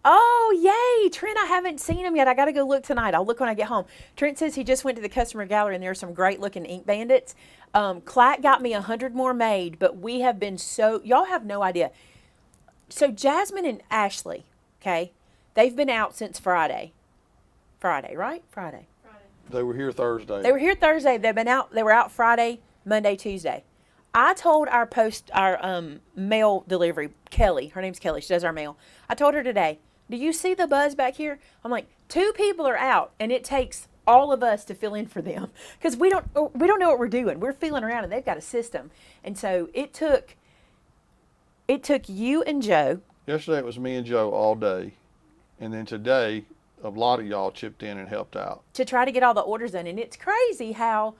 Oh, yay. Trent, I haven't seen him yet. I got to go look tonight. I'll look when I get home. Trent says he just went to the customer gallery and there are some great looking ink bandits. Clack got me 100 more made, but we have been y'all have no idea. So Jasmine and Ashley, okay, they've been out since Friday. Friday, right? Friday. They were here Thursday. They were here Thursday. They were out Friday, Monday, Tuesday. I told our mail delivery, Kelly, her name's Kelly, she does our mail. I told her today, do you see the buzz back here? I'm like, 2 people are out, and it takes all of us to fill in for them because we don't know what we're doing. We're feeling around, and they've got a system. And so it took you and Joe. Yesterday it was me and Joe all day, and then today a lot of y'all chipped in and helped out to try to get all the orders done. And it's crazy how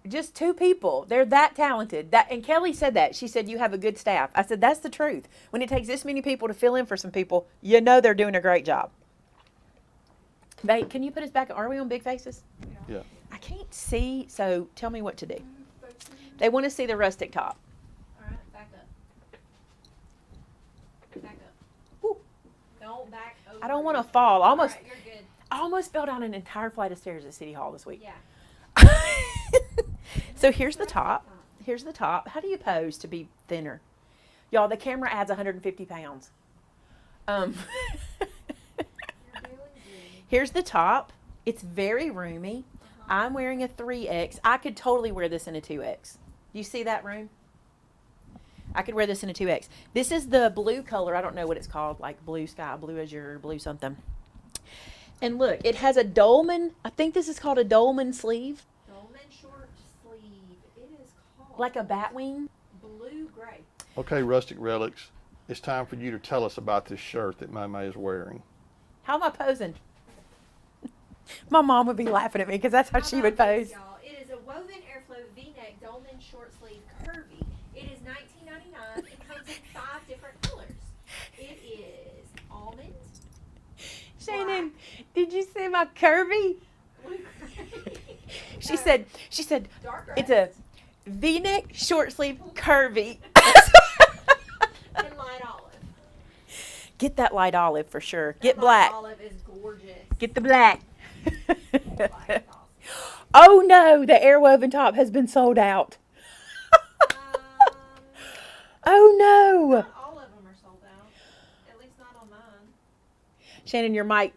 just 2 people, they're that talented. And Kelly said that. She said, you have a good staff. I said, that's the truth. When it takes this many people to fill in for some people, they're doing a great job. Babe, can you put us back? Are we on Big Faces? Yeah. I can't see, so tell me what to do. They want to see the rustic top. All right, back up. Back up. Woo. Don't back over. I don't want to fall. I All right, you're good. almost fell down an entire flight of stairs at City Hall this week. Yeah. So here's the top. Here's the top. How do you pose to be thinner? Y'all, the camera adds 150 pounds. Here's the top. It's very roomy. I'm wearing a 3X. I could totally wear this in a 2X. Do you see that room? I could wear this in a 2X. This is the blue color. I don't know what it's called, like blue sky, blue azure, blue something. And look, it has a dolman. I think this is called a dolman sleeve. Dolman short sleeve. It is called. Like a bat wing. Blue gray. Okay, Rustic Relics, it's time for you to tell us about this shirt that Maymay is wearing. How am I posing? My mom would be laughing at me because that's how she would pose. Y'all? It is a woven airflow V-neck dolman short sleeve curvy. It is $19.99. It comes in 5 different colors. It is almond. Shannon, did you see my curvy? Blue gray. She said, Dark it's a V-neck short sleeve curvy. and light olive. Get that light olive for sure. That Get light black. Olive is gorgeous. Get the black. Black is awesome. Oh no, the airwoven top has been sold out. Oh no. Not all of them are sold out. At least not on mine. Shannon, your mic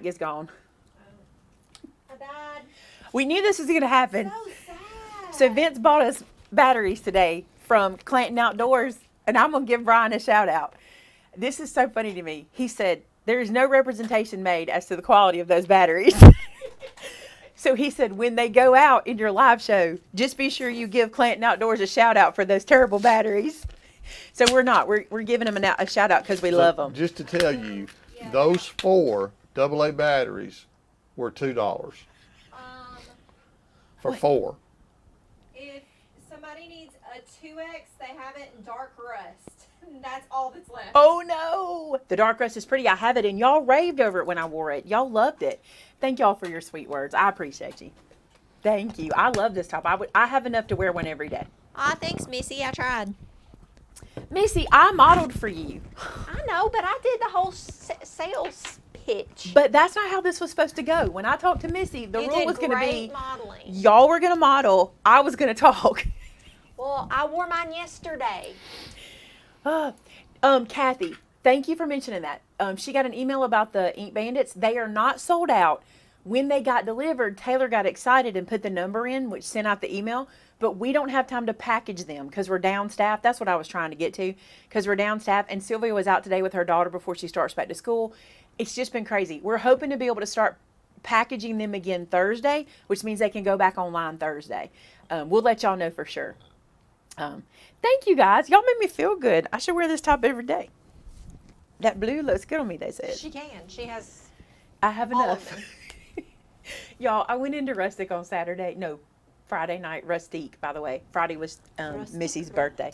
is gone. I died. We knew this was going to happen. So sad. So Vince bought us batteries today from Clanton Outdoors, and I'm going to give Brian a shout out. This is so funny to me. He said, there is no representation made as to the quality of those batteries. So he said, when they go out in your live show, just be sure you give Clanton Outdoors a shout out for those terrible batteries. So we're not. We're giving them a shout out because we love them. Just to tell you, those 4 AA batteries were $2 for What? 4. If somebody needs a 2X, they have it in dark rust. That's all that's left. Oh no! The dark rust is pretty. I have it, and y'all raved over it when I wore it. Y'all loved it. Thank y'all for your sweet words. I appreciate you. Thank you. I love this top. I have enough to wear one every day. Aw, thanks, Missy. I tried. Missy, I modeled for you. I know, but I did the whole sales pitch. But that's not how this was supposed to go. When I talked to Missy, the you rule did was going to great be modeling. y'all were going to model. I was going to talk. Well, I wore mine yesterday. Kathy, thank you for mentioning that. She got an email about the Ink Bandits. They are not sold out. When they got delivered, Taylor got excited and put the number in, which sent out the email. But we don't have time to package them because we're down staff. That's what I was trying to get to, because we're down staff. And Sylvia was out today with her daughter before she starts back to school. It's just been crazy. We're hoping to be able to start packaging them again Thursday, which means they can go back online Thursday. We'll let y'all know for sure. Thank you guys. Y'all made me feel good. I should wear this top every day. That blue looks good on me, they said. She can. She has. I have all enough. of them. Y'all, I went into Rustic on Friday night. Rustique, by the way. Friday was Rustic Missy's Rose. birthday.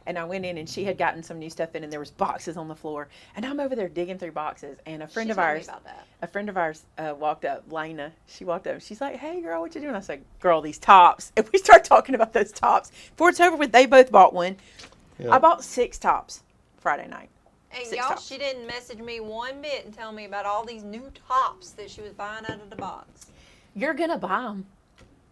And I went in and she had gotten some new stuff in and there was boxes on the floor. And I'm over there digging through boxes. And a friend She of told me ours, about that. walked up, Lena. She walked up. She's like, hey, girl, what you doing? I said, girl, these tops. And we start talking about those tops. Before it's over with, they both bought one. Yeah. I bought 6 tops Friday night. And 6 y'all, tops. she didn't message me one bit and tell me about all these new tops that she was buying out of the box. You're going to buy them.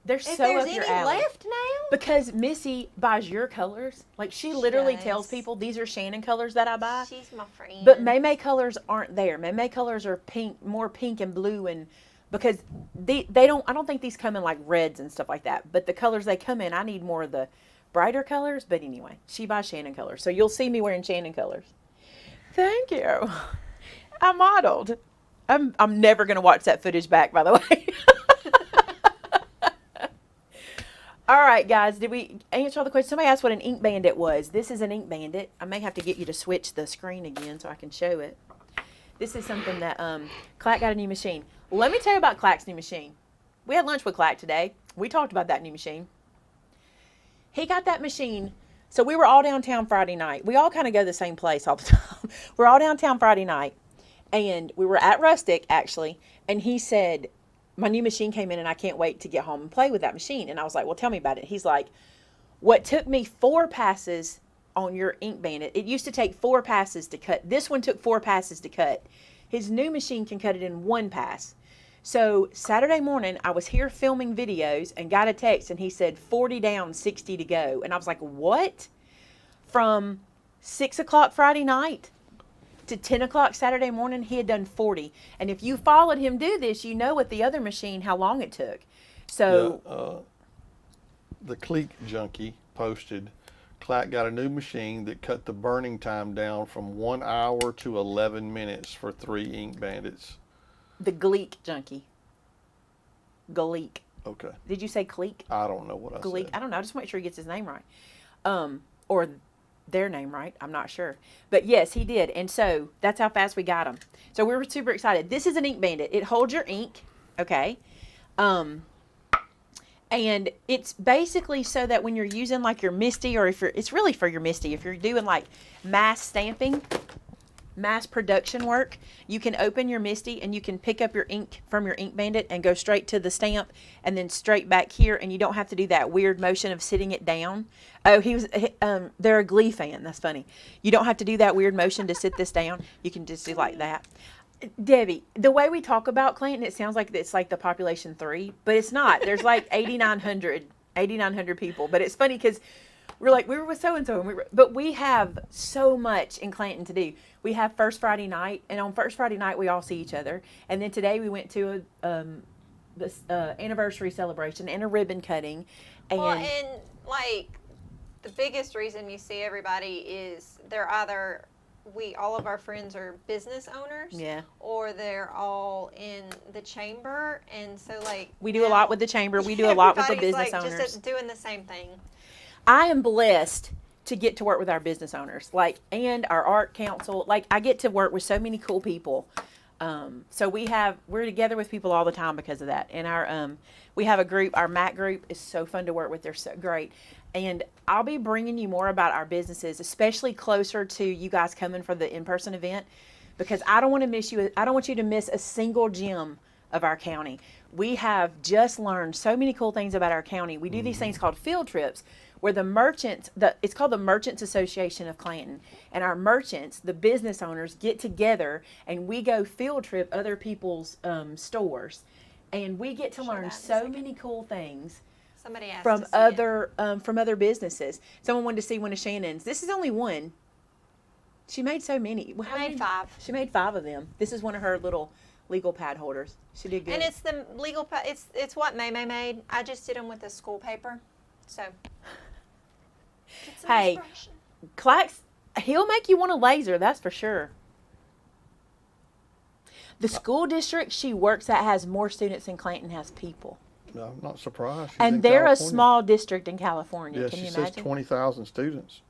They're If so there's up any your alley. left now, Because Missy buys your colors. Like, she literally does. tells people, these are Shannon colors that I buy. she's my friend. But Maymay colors aren't there. Maymay colors are pink, more pink and blue, and because they don't. I don't think these come in like reds and stuff like that. But the colors they come in, I need more of the brighter colors. But anyway, she buys Shannon colors, so you'll see me wearing Shannon colors. Thank you. I modeled. I'm never gonna watch that footage back, by the way. All right, guys, did we answer all the questions? Somebody asked what an Ink Bandit was. This is an Ink Bandit. I may have to get you to switch the screen again so I can show it. This is something that Clack got a new machine. Let me tell you about Clack's new machine. We had lunch with Clack today. We talked about that new machine. He got that machine. So we were all downtown Friday night. We all kind of go to the same place all the time. We're all downtown Friday night. And we were at Rustic, actually. And he said, my new machine came in and I can't wait to get home and play with that machine. And I was like, well, tell me about it. He's like, what took me 4 passes on your Ink Bandit, it used to take 4 passes to cut. This one took 4 passes to cut. His new machine can cut it in 1 pass. So Saturday morning, I was here filming videos and got a text and he said 40 down, 60 to go. And I was like, what? From 6 o'clock Friday night to 10 o'clock Saturday morning, he had done 40. And if you followed him do this, you know with the other machine how long it took. So the Cleek Junkie posted, Clack got a new machine that cut the burning time down from 1 hour to 11 minutes for 3 ink bandits. the Gleek Junkie. Gleek. Okay. Did you say Cleek? I don't know what I Gleek. said. I don't know. I just want to make sure he gets his name right. Or their name right. I'm not sure. But yes, he did. And so that's how fast we got him. So we were super excited. This is an ink bandit. It holds your ink. Okay. And it's basically so that when you're using like your Misty, or if you're, it's really for your Misty, if you're doing like mass stamping, mass production work, you can open your Misty and you can pick up your ink from your ink bandit and go straight to the stamp and then straight back here, and you don't have to do that weird motion of sitting it down. Oh, they're a Glee fan. That's funny. You don't have to do that weird motion to sit this down. You can just do like that. Debbie, the way we talk about Clanton, it sounds like it's like the population 3, but it's not. There's like 8,900 people. But it's funny because we're like, we were with so-and-so, but we have so much in Clanton to do. We have First Friday night, and on First Friday night, we all see each other. And then today we went to this anniversary celebration and a ribbon cutting. And, and like the biggest reason you see everybody is they're either all of our friends are business owners, yeah, or they're all in the chamber, and so like we do a lot with the chamber. We do a lot with the everybody's, business owners. just doing the same thing. I am blessed to get to work with our business owners, and our art council. I get to work with so many cool people. So we're together with people all the time because of that. And we have a group, our MAC group is so fun to work with. They're so great. And I'll be bringing you more about our businesses, especially closer to you guys coming for the in-person event, because I don't want to miss you. I don't want you to miss a single gem of our county. We have just learned so many cool things about our county. We do these things called field trips, where the merchants, it's called the Merchants Association of Clanton, and our merchants, the business owners, get together and we go field trip other people's stores, and we get to learn so many cool things Somebody asked from to see from other businesses. Someone wanted to see one of Shannon's. This is only one. She made so many. I made 5. She made 5 of them. This is one of her little legal pad holders. She did good. And it's the legal pad. It's what Maymay made. I just did them with the school paper. So. Get some Hey, inspiration. Clax, he'll make you want a laser, that's for sure. The school district she works at has more students than Clanton has people. No, I'm not surprised. She's And in they're a California. small district in California. Yeah, Can she you says imagine? 20,000 students.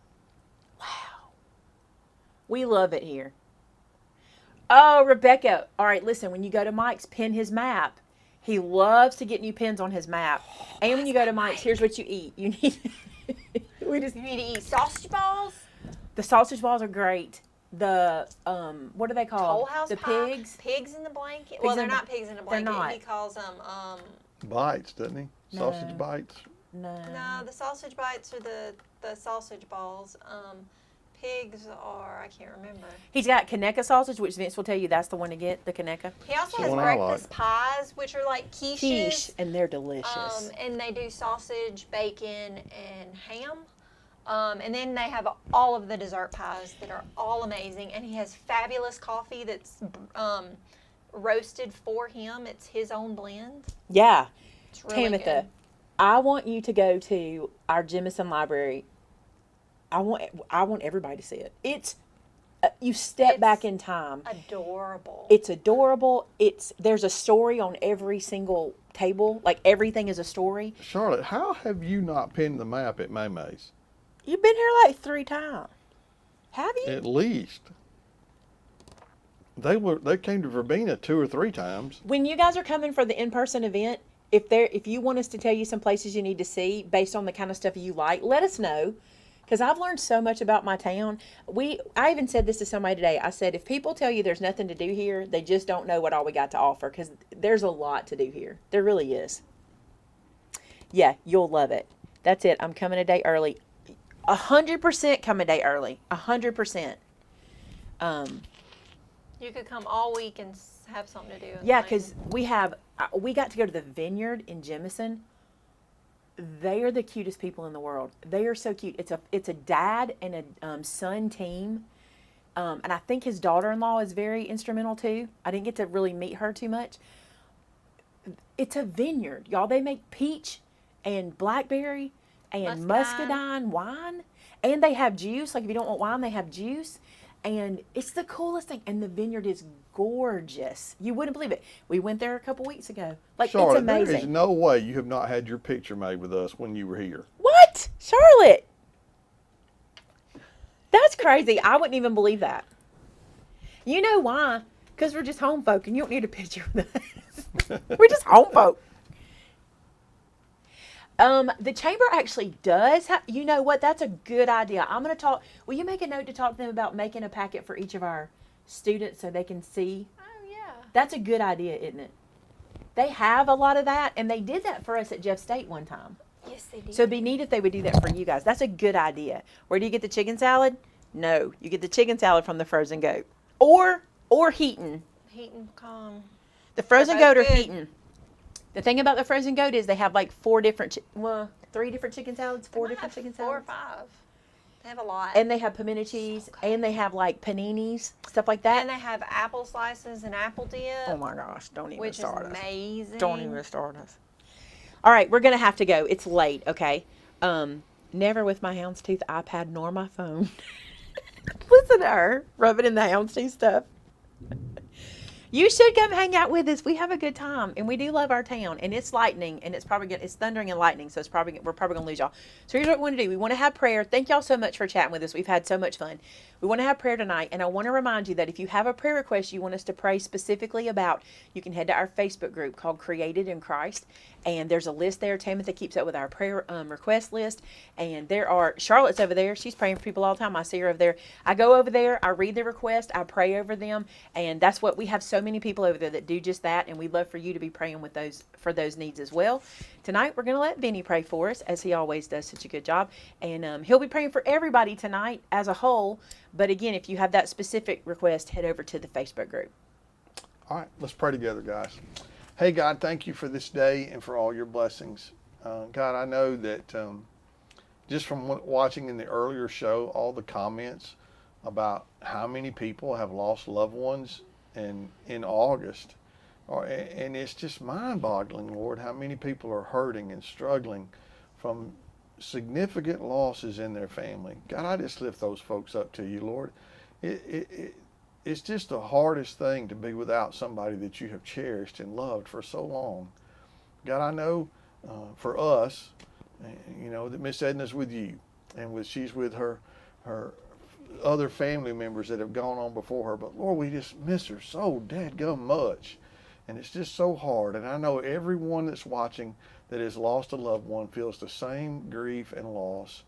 Wow. We love it here. Oh, Rebecca. All right, listen, when you go to Mike's, pin his map. He loves to get new pins on his map. And when you go to Mike's, here's what you eat. You need You need to eat sausage balls. the sausage balls are great. The what are they Toll called? House The pie, pigs. Pigs in the blanket. Pigs Well, in they're the- not pigs in a they're blanket. not. He calls them. Bites, doesn't he? Sausage No. bites. No. No, the sausage bites are the sausage balls. Pigs are, I can't remember. He's got Kaneka sausage, which Vince will tell you that's the one to get, the Kaneka. He also The has one I breakfast pies, which are like quiches. Quiche, and they're delicious. And they do sausage, bacon, and ham. And then they have all of the dessert pies that are all amazing. And he has fabulous coffee that's roasted for him. It's his own blend. Yeah. It's really Tamitha, good. I want you to go to our Jemison Library. I want everybody to see it. It's you step It's back in time. Adorable. It's adorable. There's a story on every single table. Like everything is a story. Charlotte, how have you not pinned the map at Maymay's? You've been here like 3 times. Have you? At least. They came to Verbena 2 or 3 times. When you guys are coming for the in-person event, if you want us to tell you some places you need to see based on the kind of stuff you like, let us know. Because I've learned so much about my town. I even said this to somebody today. I said, if people tell you there's nothing to do here, they just don't know what all we got to offer. Because there's a lot to do here. There really is. Yeah, you'll love it. That's it. I'm coming a day early. 100% come a day early. 100%. You could come all week and have something to do. Yeah, because we got to go to the vineyard in Jemison. They are the cutest people in the world. They are so cute. It's a dad and a son team, And I think his daughter-in-law is very instrumental too. I didn't get to really meet her too much. It's a vineyard, y'all. They make peach and blackberry and muscadine wine, and they have juice. Like if you don't want wine, they have juice, and it's the coolest thing. And the vineyard is gorgeous. You wouldn't believe it. We went there a couple weeks ago. Like Charlotte, it's amazing. there is no way you have not had your picture made with us when you were here. What, Charlotte? That's crazy. I wouldn't even believe that. You know why? Because we're just home folk, and you don't need a picture with us. We're just home folk. The chamber actually does have, you know what? That's a good idea. I'm going to talk. Will you make a note to talk to them about making a packet for each of our students so they can see? Oh, yeah. That's a good idea, isn't it? They have a lot of that, and they did that for us at Jeff State one time. Yes, they did. So it'd be neat if they would do that for you guys. That's a good idea. Where do you get the chicken salad? No, you get the chicken salad from the frozen goat. Or Heaton. Heaton pecan. The frozen They're goat or both good. Heaton. The thing about the frozen goat is they have like 3 different chicken salads, 4 different chicken Four or salads. 5. They have a lot. And they have pimento cheese, and they have like paninis, stuff like that. And they have apple slices and apple dip. Oh my gosh, don't even which is start us. amazing. Don't even start us. All right, we're going to have to go. It's late, okay? Never with my houndstooth iPad nor my phone. Listen to her rubbing in the houndstooth stuff. You should come hang out with us. We have a good time, and we do love our town. And it's lightning, and it's thundering and lightning, so we're probably gonna lose y'all. So here's what we want to do. We want to have prayer. Thank y'all so much for chatting with us. We've had so much fun. We want to have prayer tonight, and I want to remind you that if you have a prayer request you want us to pray specifically about, you can head to our Facebook group called Created in Christ, and there's a list there. Tamitha keeps up with our prayer request list, and Charlotte's over there. She's praying for people all the time. I see her over there. I go over there. I read the request. I pray over them, and that's what we have. So many people over there that do just that, and we'd love for you to be praying for those needs as well. Tonight we're going to let Benny pray for us, as he always does such a good job, and he'll be praying for everybody tonight as a whole. But again, if you have that specific request, head over to the Facebook group. All right, let's pray together, guys. Hey, God, thank you for this day and for all your blessings. God, I know that just from watching in the earlier show, all the comments about how many people have lost loved ones in August, and it's just mind-boggling, Lord, how many people are hurting and struggling from significant losses in their family. God, I just lift those folks up to you, Lord. It's just the hardest thing to be without somebody that you have cherished and loved for so long. God, I know for us, that Miss Edna's with you, and she's with her other family members that have gone on before her. But Lord, we just miss her so dadgum much, and it's just so hard. And I know everyone that's watching that has lost a loved one feels the same grief and loss.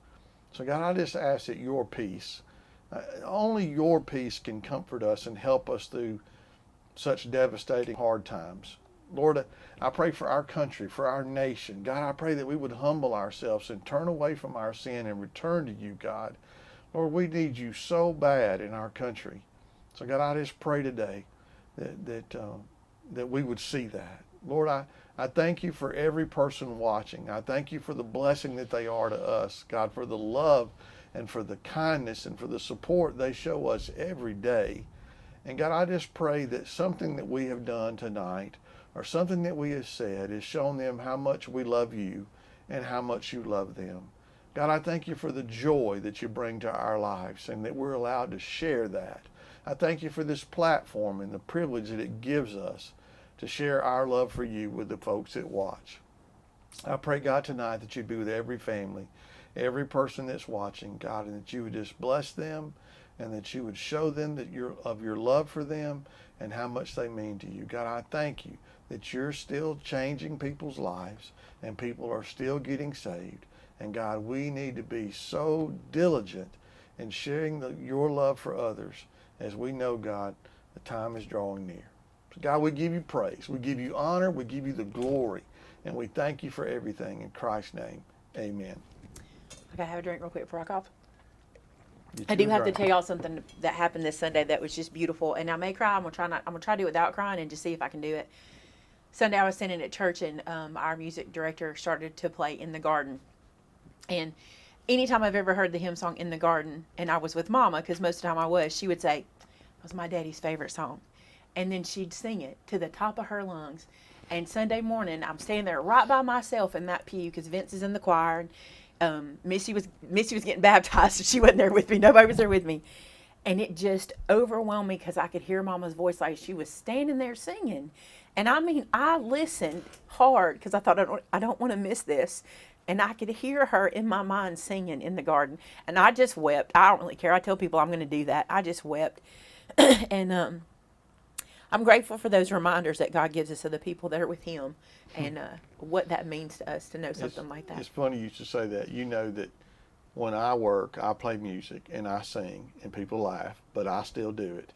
So God, I just ask that your peace, only your peace can comfort us and help us through such devastating hard times. Lord, I pray for our country, for our nation. God, I pray that we would humble ourselves and turn away from our sin and return to you, God. Lord, we need you so bad in our country. So God, I just pray today that we would see that. Lord, I thank you for every person watching. I thank you for the blessing that they are to us, God, for the love and for the kindness and for the support they show us every day. And God, I just pray that something that we have done tonight or something that we have said has shown them how much we love you and how much you love them. God, I thank you for the joy that you bring to our lives and that we're allowed to share that. I thank you for this platform and the privilege that it gives us to share our love for you with the folks that watch. I pray, God, tonight that you'd be with every family, every person that's watching, God, and that you would just bless them and that you would show them that of your love for them and how much they mean to you. God, I thank you that you're still changing people's lives and people are still getting saved. And God, we need to be so diligent in sharing your love for others as we know, God, the time is drawing near. So God, we give you praise. We give you honor. We give you the glory. And we thank you for everything. In Christ's name, amen. Okay, have a drink real quick before I cough. Get I you do a have to drink. tell y'all something that happened this Sunday that was just beautiful, and I may cry. I'm gonna try to do it without crying and just see if I can do it. Sunday I was sitting at church, and our music director started to play In the Garden, and anytime I've ever heard the hymn song in the garden, and I was with Mama, because most of the time I was, she would say, it was my daddy's favorite song. And then she'd sing it to the top of her lungs. And Sunday morning, I'm standing there right by myself in that pew, because Vince is in the choir. And, Missy was getting baptized, so she wasn't there with me. Nobody was there with me. And it just overwhelmed me, because I could hear Mama's voice like she was standing there singing. And I mean, I listened hard, because I thought, I don't want to miss this. And I could hear her in my mind singing in the garden. And I just wept. I don't really care. I tell people I'm going to do that. I just wept. And I'm grateful for those reminders that God gives us of the people that are with Him, and what that means to us to know something like that. It's funny you should say that. You know that when I work, I play music and I sing, and people laugh, but I still do it.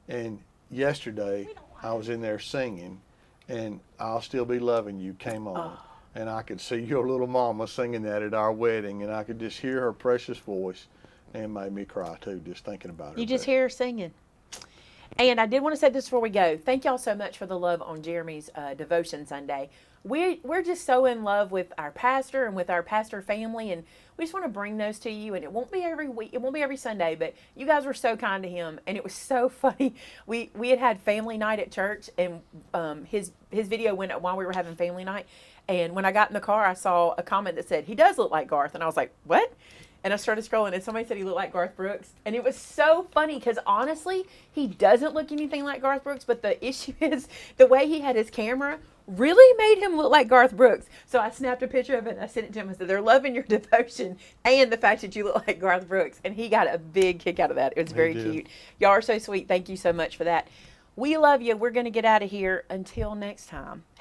And yesterday, I was in there singing, and I'll Still Be Loving You came on. Oh. And I could see your little mama singing that at our wedding, and I could just hear her precious voice, and it made me cry too, just thinking about her. You just hear her singing. And I did want to say this before we go. Thank y'all so much for the love on Jeremy's devotion Sunday. We're just so in love with our pastor and with our pastor family, and we just want to bring those to you. And it won't be every week, it won't be every Sunday, but you guys were so kind to him, and it was so funny. We had family night at church, and his video went up while we were having family night. And when I got in the car, I saw a comment that said, "He does look like Garth," and I was like, "What?" And I started scrolling, and somebody said he looked like Garth Brooks. And it was so funny, because honestly, he doesn't look anything like Garth Brooks, but the issue is the way he had his camera really made him look like Garth Brooks. So I snapped a picture of it, and I sent it to him and said, "They're loving your devotion and the fact that you look like Garth Brooks." And he got a big kick out of that. It was very cute. Y'all are so sweet. Thank you so much for that. We love you. We're going to get out of here. Until next time.